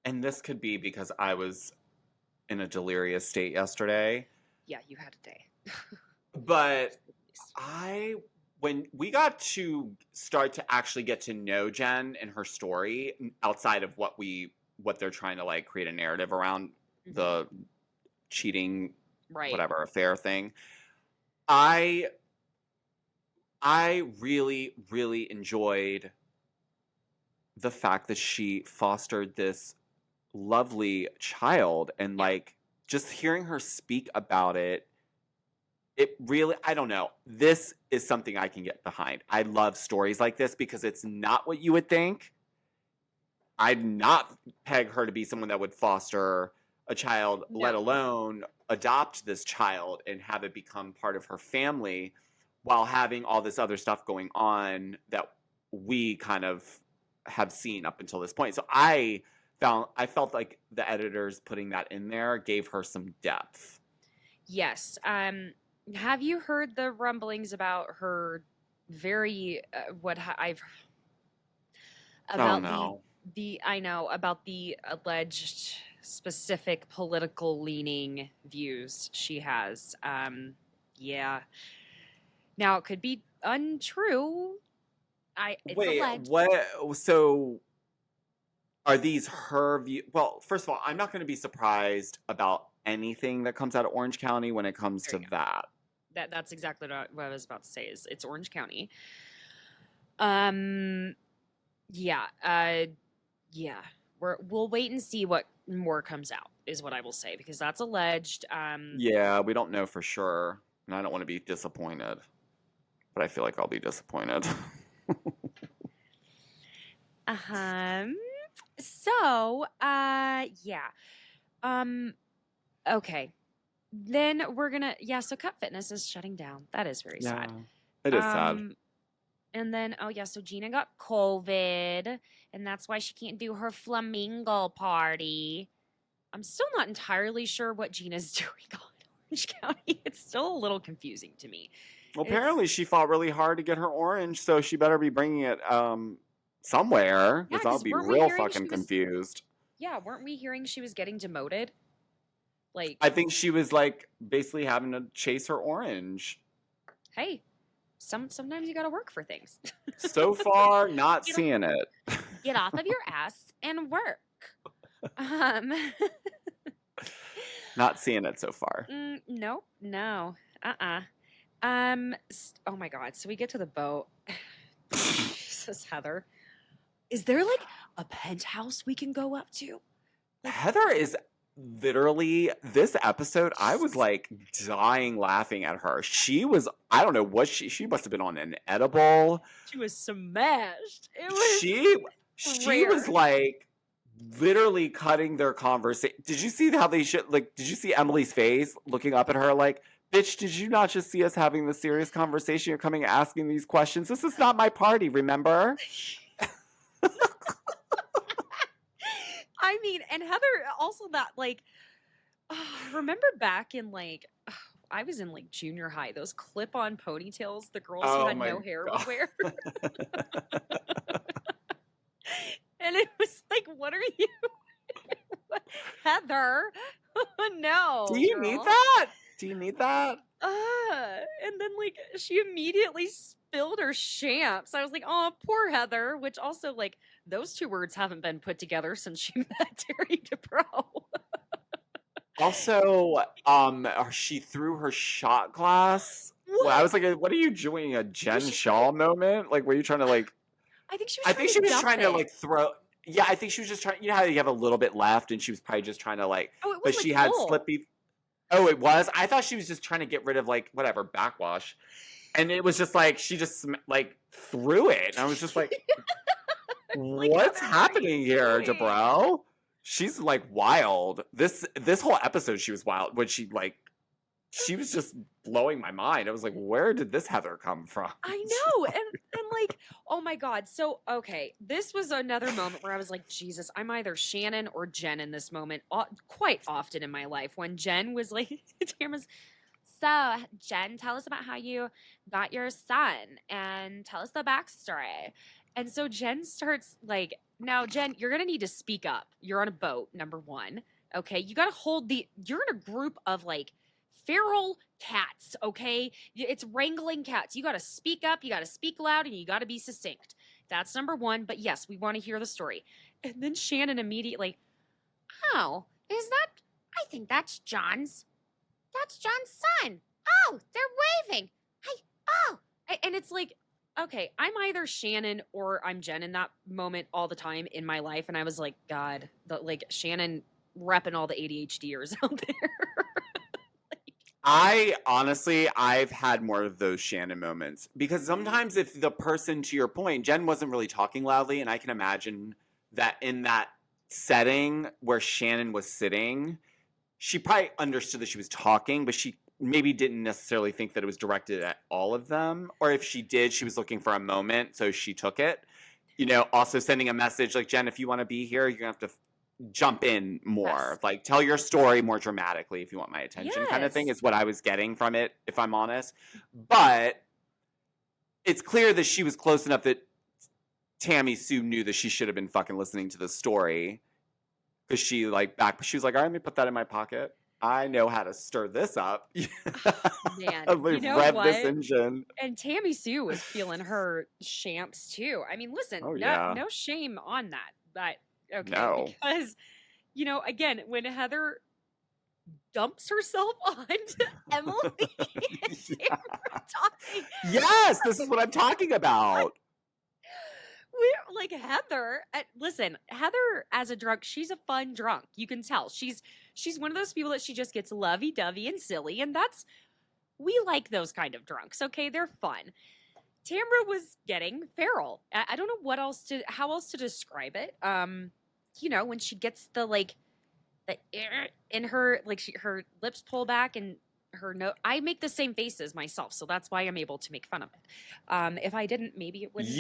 and this could be because I was in a delirious state yesterday. Yeah, you had a day. But when we got to start to actually get to know Jen and her story outside of what they're trying to like create a narrative around the cheating, right, whatever affair thing, I really, really enjoyed the fact that she fostered this lovely child and like just hearing her speak about it. It really, I don't know. This is something I can get behind. I love stories like this because it's not what you would think. I'd not peg her to be someone that would foster a child, No. let alone adopt this child and have it become part of her family while having all this other stuff going on that we kind of have seen up until this point. So I felt like the editors putting that in there gave her some depth. Yes. Have you heard the rumblings about her very I've Oh about no. the I know about the alleged specific political leaning views she has. Yeah. Now it could be untrue. It's Wait, alleged. what? So are these her view? Well, first of all, I'm not going to be surprised about anything that comes out of Orange County when it comes There to you go. that. That's exactly what I was about to say. Is it's Orange County. Um. Yeah. Yeah. We'll wait and see what more comes out. Is what I will say because that's alleged. Yeah, we don't know for sure, and I don't want to be disappointed, but I feel like I'll be disappointed. Uh-huh. So, yeah. Um, okay. Then we're gonna yeah, so Cut Fitness is shutting down. That is very Yeah, sad. it is sad. Um, and then oh yeah, so Gina got COVID, and that's why she can't do her flamingo party. I'm still not entirely sure what Gina's doing on Orange County. It's still a little confusing to me. Well, It's apparently she fought really hard to get her orange, so she better be bringing it somewhere, yeah, because I'll because be weren't we real hearing fucking she was confused. yeah, weren't we hearing she was getting demoted? I Like, think she was like basically having to chase her orange. hey, sometimes you gotta work for things. So far, not Get off, seeing it. get off of your ass and work. Um, Not seeing it so far. nope, no, oh my God. So we get to the boat. Jesus, Heather, is there like a penthouse we can go up to? Like, Heather is literally this episode. I was like dying laughing at her. She was, I don't know what she must have been on an edible. she was smashed. It was She she was rare. like literally cutting their conversation. Did you see how they should like? Did you see Emily's face looking up at her like? Bitch, did you not just see us having this serious conversation? You're coming asking these questions. This is not my party, remember? I mean, and Heather also that like remember back in like I was in like junior high, those clip-on ponytails the girls who Oh had my no hair would god. wear. And it was like, what are you Heather? Do No, you need girl. that? Do you need that? And then like she immediately spilled her champs. I was like, oh, poor Heather, which also like those two words haven't been put together since she met Terry DePro. Also, she threw her shot glass. Well, I What? was like, what are you doing? A Was Jen she trying Shaw moment? Like, were you trying to like? I think she was I trying think she to was dump trying to it. like throw. Yeah, I think she was just trying. You know how you have a little bit left, and she was probably just trying to like. Oh, it But was like she had full. slippy. Oh, it was. I thought she was just trying to get rid of like whatever backwash, and it was just like she just like threw it, and I was just like, It's like, what's Heather, what are you happening here, doing? Debro? She's like wild. This whole episode, she was wild. When she was just blowing my mind. I was like, where did this Heather come from? I know. And like, oh my God. So okay, this was another moment where I was like, Jesus, I'm either Shannon or Jen in this moment. Quite often in my life when Jen was like, Tamara's, so Jen, tell us about how you got your son and tell us the backstory. And so Jen starts like, now Jen, you're gonna need to speak up. You're on a boat, number one. Okay, you gotta you're in a group of like feral cats, okay? It's wrangling cats. You got to speak up, you got to speak loud, and you got to be succinct. That's number one. But yes, we want to hear the story. And then Shannon immediately, oh, is that? I think that's John's. That's John's son. Oh, they're waving. And it's like, okay, I'm either Shannon or I'm Jen in that moment all the time in my life. And I was like, God, like Shannon repping all the ADHDers out there. I honestly, I've had more of those Shannon moments because sometimes if the person, to your point, Jen wasn't really talking loudly, and I can imagine that in that setting where Shannon was sitting, she probably understood that she was talking, but she maybe didn't necessarily think that it was directed at all of them. Or if she did, she was looking for a moment, so she took it. You know, also sending a message like, Jen, if you want to be here, you're going to have to jump in more, Yes. like tell your story more dramatically if you want my attention, kind of thing Yes. is what I was getting from it, if I'm honest. But it's clear that she was close enough that Tammy Sue knew that she should have been fucking listening to the story, because she was like, all right, let me put that in my pocket. I know how to stir this up. Man, you know Rev this what? engine. And Tammy Sue was feeling her shamps too. I mean, listen, Oh no, yeah. no shame on that. But okay, No. because again, when Heather dumps herself onto Emily and Tamara talking, Yes, this is what I'm talking about. we're like Heather. Listen, Heather as a drunk, she's a fun drunk. You can tell she's one of those people that she just gets lovey dovey and silly, and we like those kind of drunks. Okay, they're fun. Tamra was getting feral. I don't know how else to describe it. When she gets the in her, like her lips pull back and her nose. I make the same faces myself, so that's why I'm able to make fun of it. If I didn't, maybe it wouldn't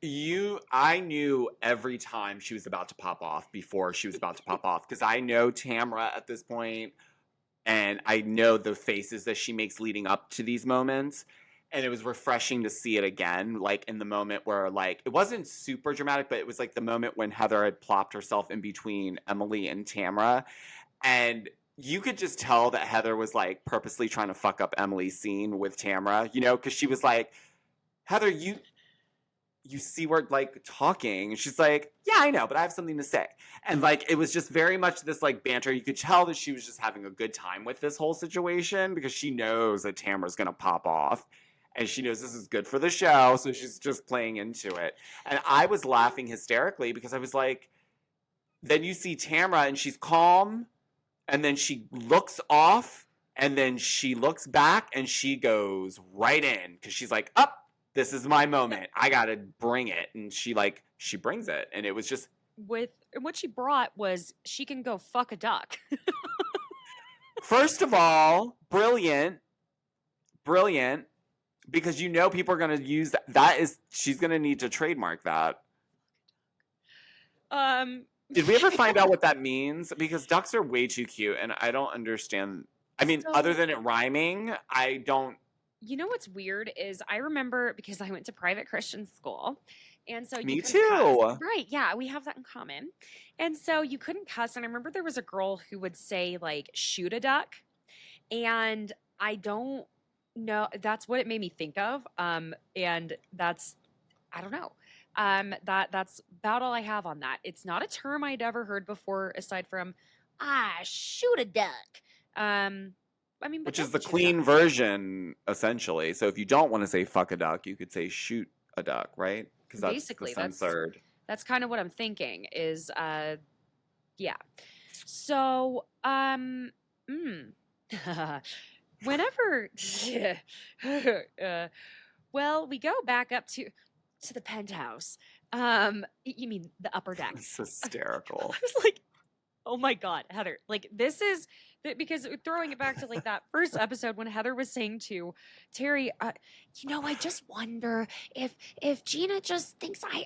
be. I knew every time she was about to pop off before she was about to pop off, because I know Tamra at this point, and I know the faces that she makes leading up to these moments. And it was refreshing to see it again, like in the moment where, like, it wasn't super dramatic, but it was like the moment when Heather had plopped herself in between Emily and Tamra. And you could just tell that Heather was like purposely trying to fuck up Emily's scene with Tamra, because she was like, Heather, you see we're like talking. And she's like, yeah, I know, but I have something to say. And like, it was just very much this like banter. You could tell that she was just having a good time with this whole situation, because she knows that Tamra's going to pop off. And she knows this is good for the show, so she's just playing into it. And I was laughing hysterically, because I was like, then you see Tamra and she's calm, and then she looks off, and then she looks back and she goes right in, because she's like, up, this is my moment. I gotta bring it. And she brings it. And it was just, What she brought was she can go fuck a duck. first of all, brilliant, because people are gonna use that. She's gonna need to trademark that. Did we ever find out what that means? Because ducks are way too cute, and I don't understand. I mean, other So, than it rhyming, I don't. what's weird is I remember, because I went to private Christian school, and so you Me couldn't cuss. too. Right, yeah, we have that in common. And so you couldn't cuss, and I remember there was a girl who would say like shoot a duck, and I don't know, that's what it made me think of. And that's, I don't know. That's about all I have on that. It's not a term I'd ever heard before, aside from shoot a duck. I mean, but Which is don't the shoot a duck. clean version, essentially. So if you don't want to say fuck a duck, you could say shoot a duck, right? Because that's the Basically, censored. that's kind of what I'm thinking is yeah. So whenever uh, well, we go back up to the penthouse. You mean the upper deck. It's I hysterical. was like, oh my God, Heather, like this is because throwing it back to like that first episode when Heather was saying to Terry, I just wonder if Gina just thinks I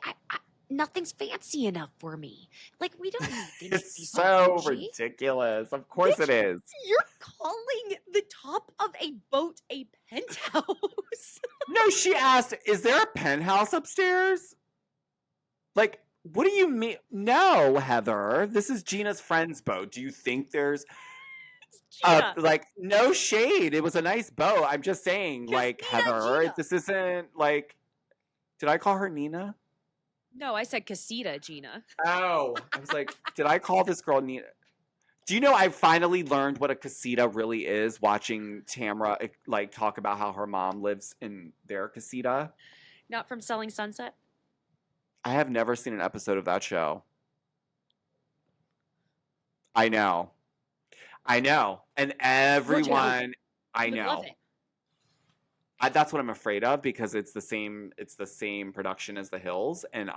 nothing's fancy enough for me. Like we don't need things to be It's so so bougie. ridiculous. Of course it Bitch, is. you're calling the top of a boat a penthouse. No, she asked, is there a penthouse upstairs? Like, what do you mean? No, Heather. This is Gina's friend's boat. Do you think there's Gina. no shade? It was a nice boat. I'm just saying, like, Casita Heather, Gina. this isn't like, did I call her Nina? No, I said Casita Gina. Oh, I was like, did I call this girl Nina? Do you know I finally learned what a casita really is watching Tamra like talk about how her mom lives in their casita? Not from Selling Sunset. I have never seen an episode of that show. I know. I know. And everyone I Would love know. it. That's what I'm afraid of, because it's the same production as The Hills, and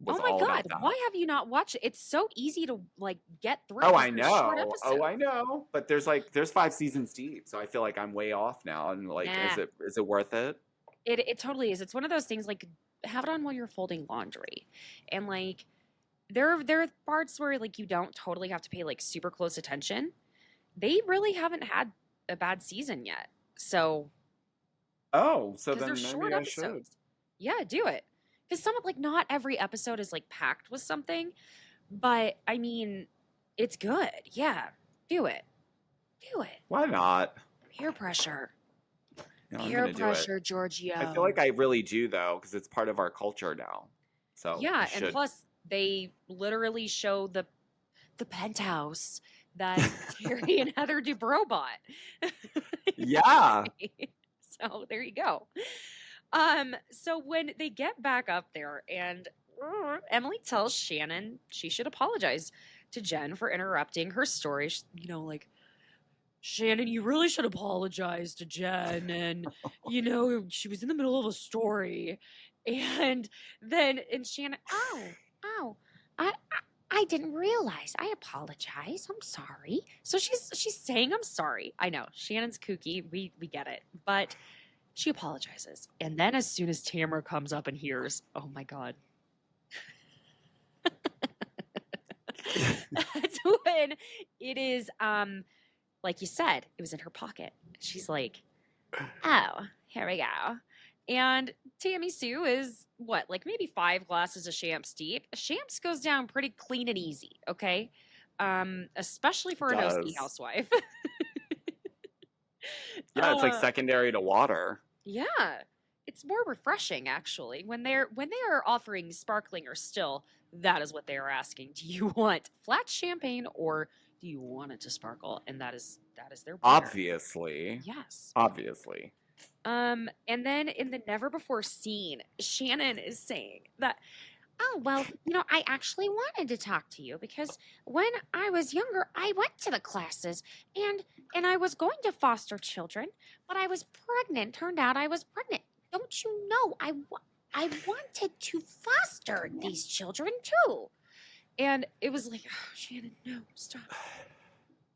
was Oh my all about God, that. why have you not watched it? It's so easy to like get through. Oh, 'Cause I they're short know. Oh, I episodes. know. But there's 5 seasons deep, so I feel like I'm way off now. And like, Nah, is it worth it? it totally is. It's one of those things like have it on while you're folding laundry, and like there are parts where like you don't totally have to pay like super close attention. They really haven't had a bad season yet. So, Oh, so because they're then short maybe I should. episodes. Yeah, do it. Because some like not every episode is like packed with something, but I mean, it's good. Yeah, do it. Do it. Why not? Peer pressure. I'm Peer gonna do it. pressure, I feel Giorgio. like I really do though, because it's part of our culture now. So I Yeah, and should. plus they literally show the penthouse that Terry and Heather Dubrow bought. Yeah. So there you go. So when they get back up there and Emily tells Shannon she should apologize to Jen for interrupting her story. You know, like, Shannon, you really should apologize to Jen. And, you know, she was in the middle of a story. And and Shannon, oh, I didn't realize. I apologize. I'm sorry. So she's saying I'm sorry. I know. Shannon's kooky. We get it. But she apologizes. And then as soon as Tamara comes up and hears, oh my God. That's when it is like you said, it was in her pocket. She's like, oh, here we go. And Tammy Sue is what, like maybe 5 glasses of Champs deep. Champs goes down pretty clean and easy, okay? Especially for an OC Does. housewife. Yeah, it's like uh, secondary to water. yeah. It's more refreshing actually. When they are offering sparkling or still, that is what they are asking. Do you want flat champagne or do you want it to sparkle? And that is their winner. Obviously. Yes. Obviously. And then in the never before scene, Shannon is saying that, oh, well, you know, I actually wanted to talk to you because when I was younger, I went to the classes and I was going to foster children, but I was pregnant. Turned out I was pregnant. Don't you know? I wanted to foster these children too. And it was like, oh, Shannon, no, stop.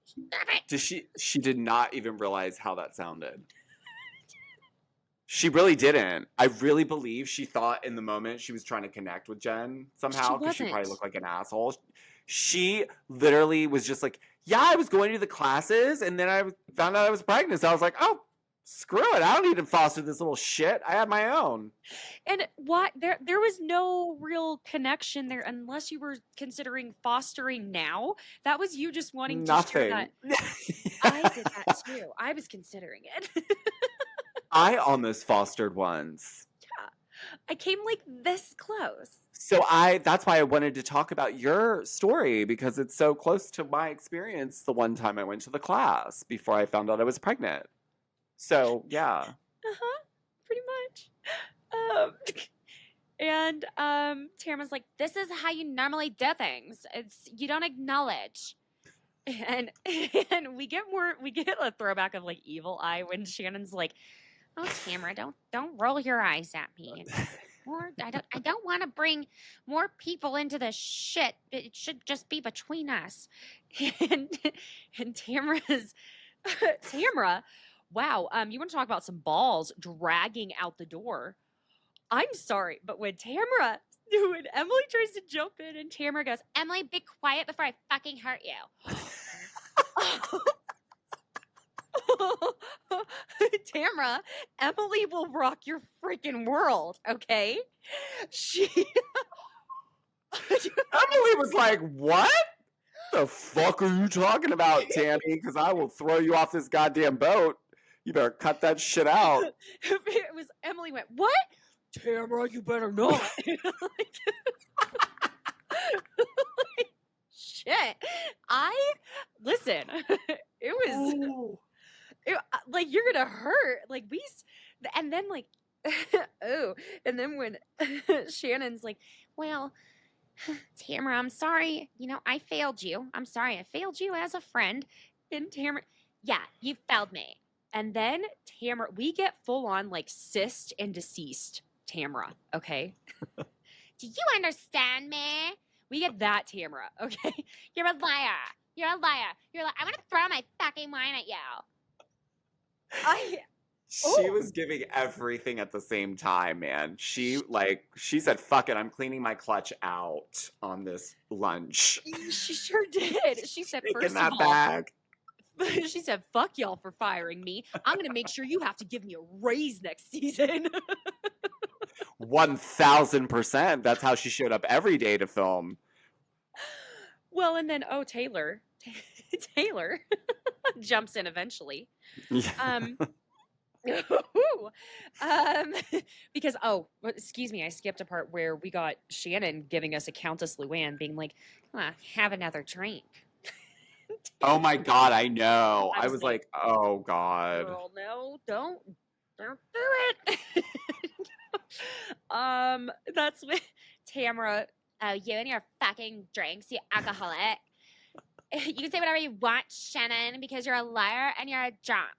Stop it. She did not even realize how that sounded. She really didn't. I really believe she thought in the moment she was trying to connect with Jen somehow because she probably wasn't. looked like an asshole. She literally was just like, yeah, I was going to the classes and then I found out I was pregnant. So I was like, oh, screw it. I don't need to foster this little shit. I have my own. And what there was no real connection there unless you were considering fostering now. That was you just wanting to share Nothing. that. I did that too. I was considering it. I almost fostered once. Yeah. I came like this close. So that's why I wanted to talk about your story because it's so close to my experience the one time I went to the class before I found out I was pregnant. So, yeah. Uh-huh. Pretty much. Tamara's like, this is how you normally do things. It's you don't acknowledge. And we get a throwback of like Evil Eye when Shannon's like, oh, Tamara, don't roll your eyes at me. Or I don't want to bring more people into this shit. It should just be between us. And Tamara, wow, you want to talk about some balls dragging out the door. I'm sorry, but when Emily tries to jump in and Tamara goes, Emily, be quiet before I fucking hurt you. Tamara, Emily will rock your freaking world, okay? Emily was like, what? The fuck are you talking about, Tammy? Because I will throw you off this goddamn boat. You better cut that shit out. It was Emily went, what? Tamara, you better not. Shit. Listen, it was like you're gonna hurt. Like and then like oh, and then when Shannon's like, well, Tamara, I'm sorry. You know, I failed you. I'm sorry, I failed you as a friend. And Tamara, yeah, you failed me. And then Tamara, we get full on like cyst and deceased Tamara. Okay. Do you understand me? We get that Tamara. Okay. You're a liar. You're a liar. You're like, I'm gonna throw my fucking wine at you. She Oh, was giving everything at the same time, man. She said, "Fuck it, I'm cleaning my clutch out on this lunch." she sure did. She said, Taking first of that all, bag. she said, fuck y'all for firing me. I'm going to make sure you have to give me a raise next season. 1000%. That's how she showed up every day to film. Well, and then, oh, Taylor jumps in eventually. Yeah. Um, because, excuse me, I skipped a part where we got Shannon giving us a Countess Luann being like, have another drink. Oh my God, I know. I I was was like, like, oh God. girl, no, don't do it. That's when Tamara, oh, you and your fucking drinks, you alcoholic. You can say whatever you want, Shannon, because you're a liar and you're a drunk.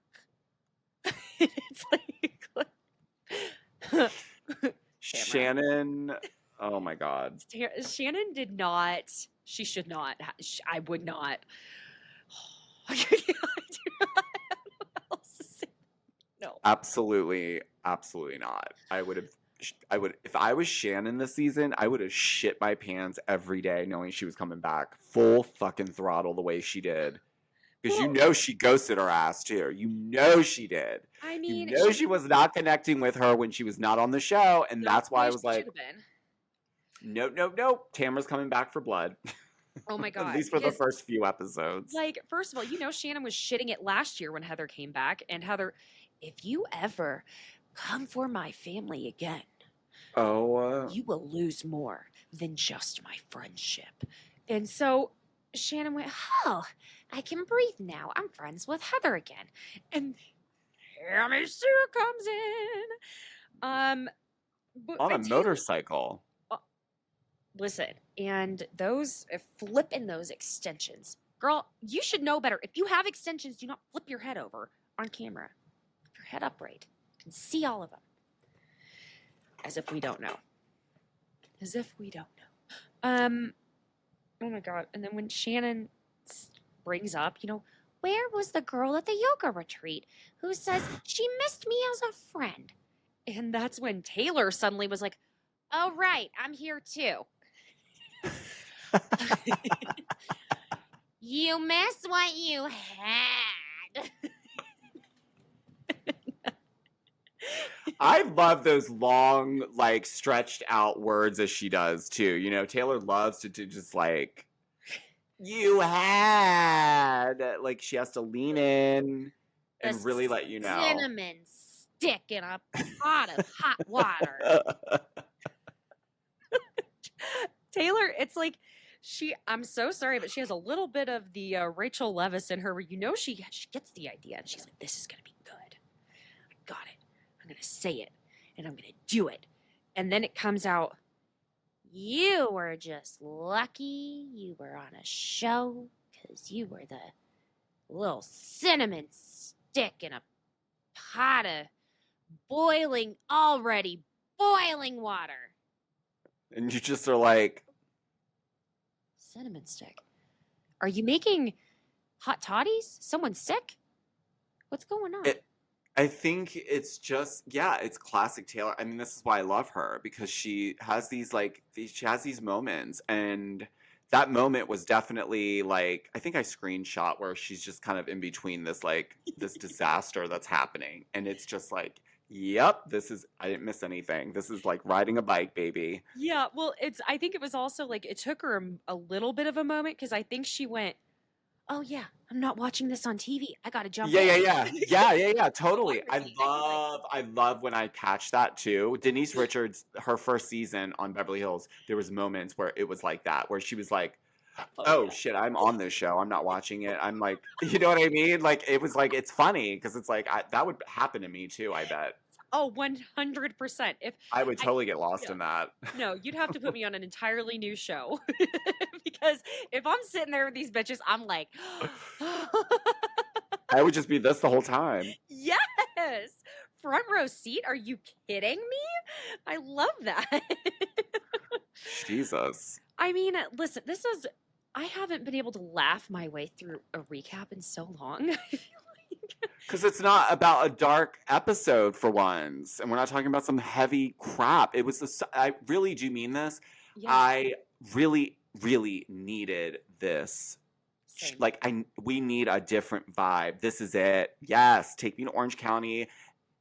It's like Shannon. Oh my God. Shannon did not. She should not. I would not. I do not know what else to say. No. Absolutely, absolutely not. I would, if I was Shannon this season, I would have shit my pants every day knowing she was coming back full fucking throttle the way she did. Because you Well, know she ghosted her ass too. You know she did. I You mean, know she was not connecting with her when she was not on the show. And no that's why I way was she should like, have been. nope, nope, nope. Tamara's coming back for blood. Oh my At god! least for the Because first few episodes. like, first of all, Shannon was shitting it last year when Heather came back, and Heather, if you ever come for my family again, Oh, you will lose more than just my friendship. And so Shannon went, oh, I can breathe now. I'm friends with Heather again. And Tammy Sue comes in. on a And Taylor, motorcycle. listen, and those flipping those extensions. Girl, you should know better. If you have extensions, do not flip your head over on camera. Flip your head upright. You can see all of them. As if we don't know. As if we don't know. Oh my god. And then when Shannon brings up, where was the girl at the yoga retreat who says she missed me as a friend? And that's when Taylor suddenly was like, oh, right, I'm here too. You miss what you had. I love those long, like stretched out words as she does too. You know, Taylor loves to just like, you had, like she has to lean in The and really let you know. cinnamon stick in a pot of hot water. Taylor, it's like I'm so sorry, but she has a little bit of the Rachel Leviss in her where she gets the idea and she's like, this is going to be good. I got it. I'm going to say it and I'm going to do it. And then it comes out, you were just lucky you were on a show because you were the little cinnamon stick in a pot of already boiling water. And you just are like, Cinnamon stick. Are you making hot toddies? Someone sick? What's going on? I think it's just, yeah, it's classic Taylor. I mean, this is why I love her because she has she has these moments, and that moment was definitely like, I think I screenshot where she's just kind of in between this disaster that's happening, and it's just like, yep, I didn't miss anything. This is like riding a bike, baby. Yeah, well, I think it was also like it took her a little bit of a moment because I think she went, oh yeah, I'm not watching this on TV. I gotta jump Yeah, in. yeah, totally. Water scene. I I love when I catch that too. Denise Richards, her first season on Beverly Hills, there was moments where it was like that, where she was like, oh yeah. shit, I'm on this show. I'm not watching it. I'm like, you know what I mean? Like, it was like, it's funny because it's like, that would happen to me too, I bet. Oh, 100%. If I would I, totally get lost yeah. in that. No, you'd have to put me on an entirely new show because if I'm sitting there with these bitches, I'm like, I would just be this the whole time. yes, front row seat. Are you kidding me? I love that. Jesus. I mean, listen, I haven't been able to laugh my way through a recap in so long. I feel like Because it's not about a dark episode for once, and we're not talking about some heavy crap. It was I really do mean this. Yes, I really, really needed this. same. Like, we need a different vibe. This is it. Yes, take me to Orange County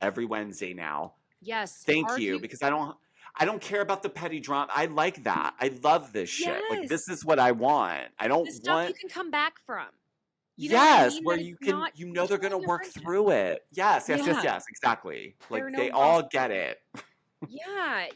every Wednesday now. Yes, Thank you, argue. because I don't care about the petty drama. I like that. I love this shit. Like, this Yes, is what I want. I the don't stuff you want. can come back from. You know what I Yes, mean? where That it's you can, not they're gonna killing a work friendship. through it. Yes, yes, yes, Yeah, yes, exactly. there are Like, no they all lawsuits. get it. Yeah,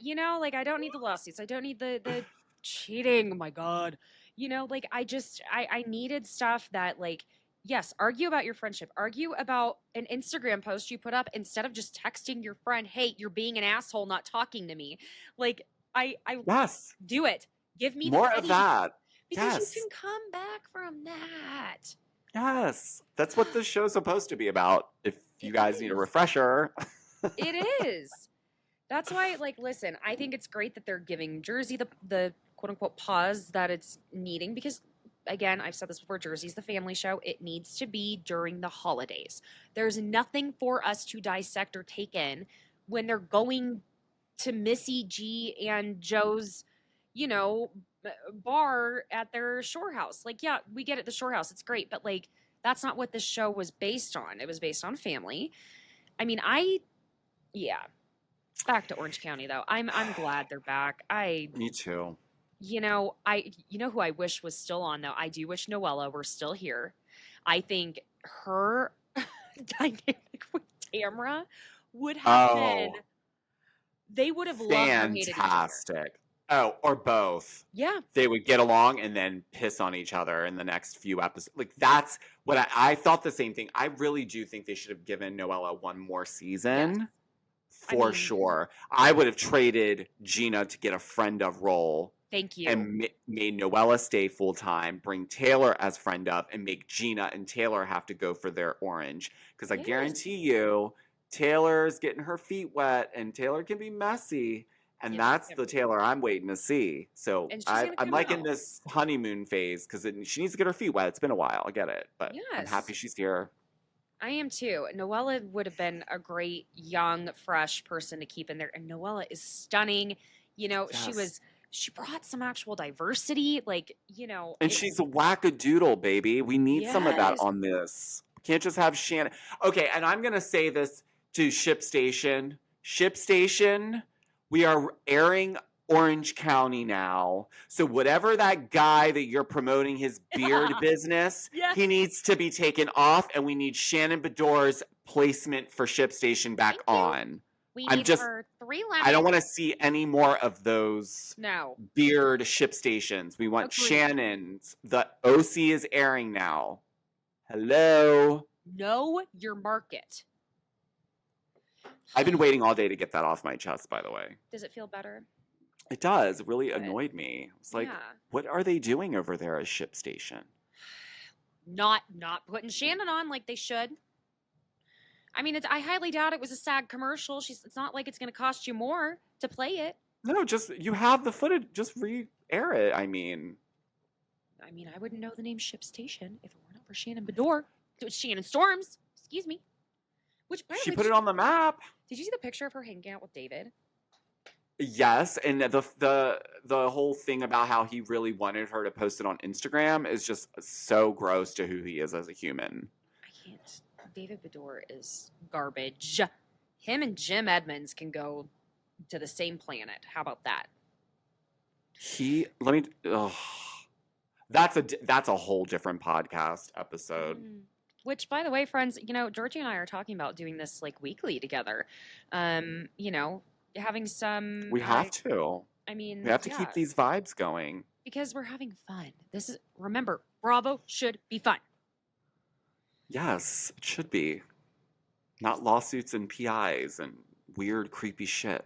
like I don't need the lawsuits. I don't need the cheating. Oh my God. Like I needed stuff that like yes, argue about your friendship. Argue about an Instagram post you put up instead of just texting your friend, "Hey, you're being an asshole not talking to me." Like I Yes, do it. Give me the more of petty that. because you Yes, can come back from that. yes. That's what this show's supposed to be about. If you It guys need a is. refresher. It is. That's why, like, listen, I think it's great that they're giving Jersey the quote unquote pause that it's needing because, again, I've said this before Jersey's the family show. It needs to be during the holidays. There's nothing for us to dissect or take in when they're going to Missy G and Joe's, you know, bar at their shore house. Like, yeah, we get it, the shore house. It's great. But, like, that's not what this show was based on. It was based on family. I mean, yeah. Back to Orange County though. I'm glad they're back. Me too. Who I wish was still on though. I do wish Noella were still here. I think her dynamic with Tamra would have been Oh, they would have loved or hated each other. fantastic. Oh, or both. Yeah. They would get along and then piss on each other in the next few episodes. Like, that's what I thought the same thing. I really do think they should have given Noella one more Yes. season. I For mean, sure. I would have traded Gina to get a friend of role thank you. and made Noella stay full time, bring Taylor as friend of, and make Gina and Taylor have to go for their orange. Because I Yes. guarantee you, Taylor's getting her feet wet, and Taylor can be messy. And Yes, she that's can. the Taylor I'm waiting to see. So And she's gonna I'm come liking out. this honeymoon phase because she needs to get her feet wet. It's been a while. I get it. But I'm happy Yes. she's here. I am too. Noella would have been a great young, fresh person to keep in there. And Noella is stunning. Yes. She brought some actual diversity. Like, And she's a wackadoodle, baby. We need some of that yes. on this. We can't just have Shannon. Okay, and I'm going to say this to Ship Station. Ship Station, we are airing Orange County now. So whatever that guy that you're promoting his beard business, Yes. he needs to be taken off, and we need Shannon Bedore's placement for Ship Station back Thank you. on. We I'm need just, her 3 I don't lemons. want to see any more of those No. beard ship stations. We want Agreed. Shannon's. The OC is airing now. Hello. Know your market. I've been waiting all day to get that off my chest, by the way. Does it feel better? It does. It really Good. annoyed me. It's like, Yeah. what are they doing over there at Ship Station? Not putting Shannon on like they should. I mean, I highly doubt it was a SAG commercial. It's not like it's going to cost you more to play it. No, just, you have the footage. Just re-air it, I mean. I wouldn't know the name Ship Station if it were not for Shannon Bedore. It was Shannon Storms. Excuse me. Which, by the She way, put it on the map. did you see the picture of her hanging out with David? Yes, and the whole thing about how he really wanted her to post it on Instagram is just so gross to who he is as a human. I can't. David Bedore is garbage. Him and Jim Edmonds can go to the same planet. How about that? That's a whole different podcast episode. Which, by the way, friends, Georgie and I are talking about doing this like weekly together. Having some. We have to. We We have to keep these vibes going. because we're having fun. Remember, Bravo should be fun. Yes, it should be. Not lawsuits and PIs and weird, creepy shit.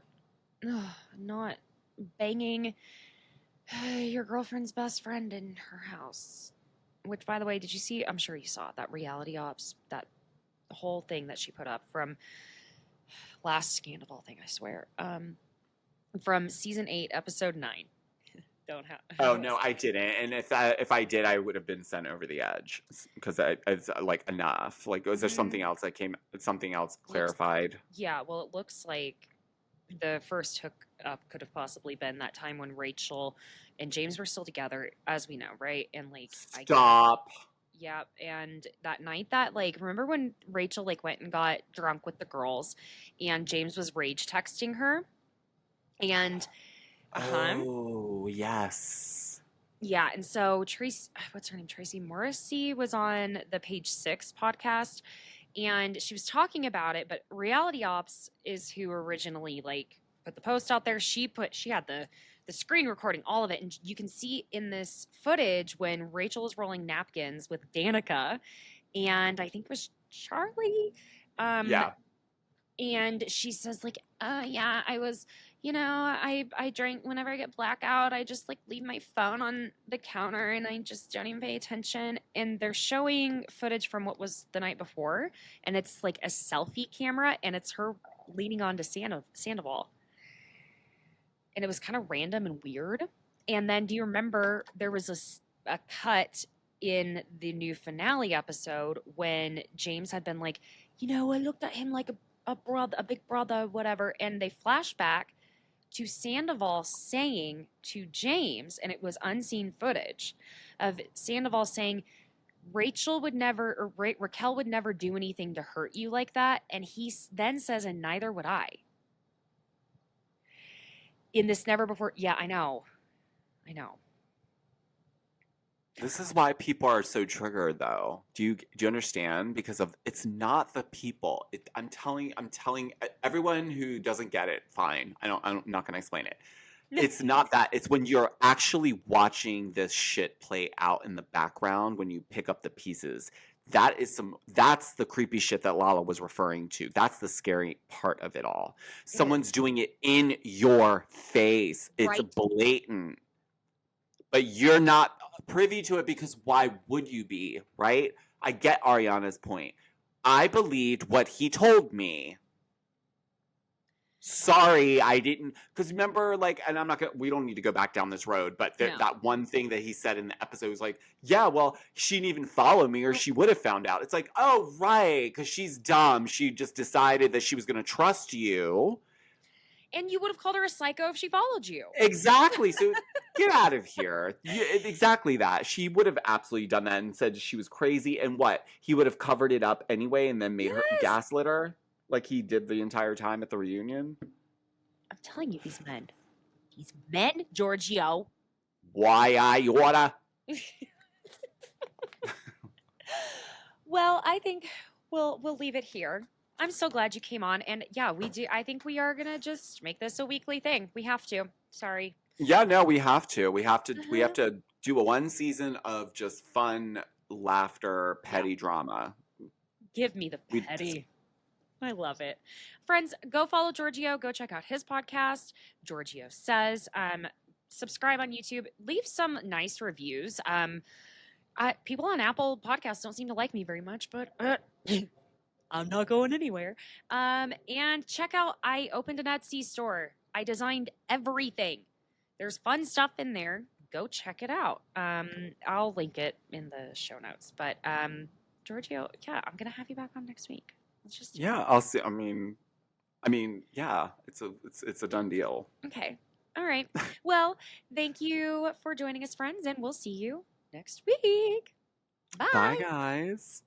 Not banging your girlfriend's best friend in her house. Which, by the way, did you see? I'm sure you saw that reality ops, that whole thing that she put up from last Scandal thing, I swear. From season 8, episode 9. don't have. Oh no, I didn't. And if I did, I would have been sent over the edge because it's like enough. Like, was there something else that came? Something else Looks, clarified? yeah, well, it looks like the first hookup could have possibly been that time when Rachel and James were still together, as we know, right? And like, I guess, Stop. yeah. And that night that, like, remember when Rachel like went and got drunk with the girls, and James was rage texting her, and Oh yes. yeah, and so Tracy, what's her name? Tracy Morrissey was on the Page Six podcast, and she was talking about it. But Reality Ops is who originally like put the post out there. She had the screen recording all of it, and you can see in this footage when Rachel is rolling napkins with Danica, and I think it was Charlie. Yeah. And she says like, yeah, I was, I drink whenever I get blackout, I just like leave my phone on the counter and I just don't even pay attention. And they're showing footage from what was the night before, and it's like a selfie camera, and it's her leaning on to Sandoval. And it was kind of random and weird. And then do you remember there was a cut in the new finale episode when James had been like, I looked at him like a brother, a big brother, whatever. And they flash back to Sandoval saying to James, and it was unseen footage of Sandoval saying, Raquel would never do anything to hurt you like that. And he then says, and neither would I. In this never before, yeah, I know. This is why people are so triggered, though. Do you understand? Because it's not the people. I'm telling everyone who doesn't get it. Fine, I'm not going to explain it. It's not that. It's when you're actually watching this shit play out in the background. When you pick up the pieces, that's the creepy shit that Lala was referring to. That's the scary part of it all. Someone's doing it in your face. It's Right. blatant. But you're not privy to it because why would you be, right? I get Ariana's point. I believed what he told me. Sorry, I didn't. Because remember, like, and we don't need to go back down this road, but No. that one thing that he said in the episode was like, yeah, well, she didn't even follow me or she would have found out. It's like, oh, right, because she's dumb. She just decided that she was going to trust you. And you would have called her a psycho if she followed you. Exactly. So get out of here. Exactly that. She would have absolutely done that and said she was crazy. And what? He would have covered it up anyway and then made her gaslit her like he did the entire time at the reunion. I'm telling you, these men, Georgio. Why I oughta. Well, I think we'll leave it here. I'm so glad you came on, and yeah, we do. I think we are gonna just make this a weekly thing. We have to. Sorry. Yeah, no, we have to. We have to do a one season of just fun, laughter, petty drama. Give me the petty. I love it. Friends, go follow Georgio. Go check out his podcast, Georgio Says. Subscribe on YouTube. Leave some nice reviews. People on Apple Podcasts don't seem to like me very much, but I'm not going anywhere. And check out, I opened an Etsy store. I designed everything. There's fun stuff in there. Go check it out. I'll link it in the show notes. But Georgio, yeah, I'm gonna have you back on next week. I'll see. I mean, yeah, it's a done deal. Okay. All right. Well, thank you for joining us, friends, and we'll see you next week. Bye. Bye, guys.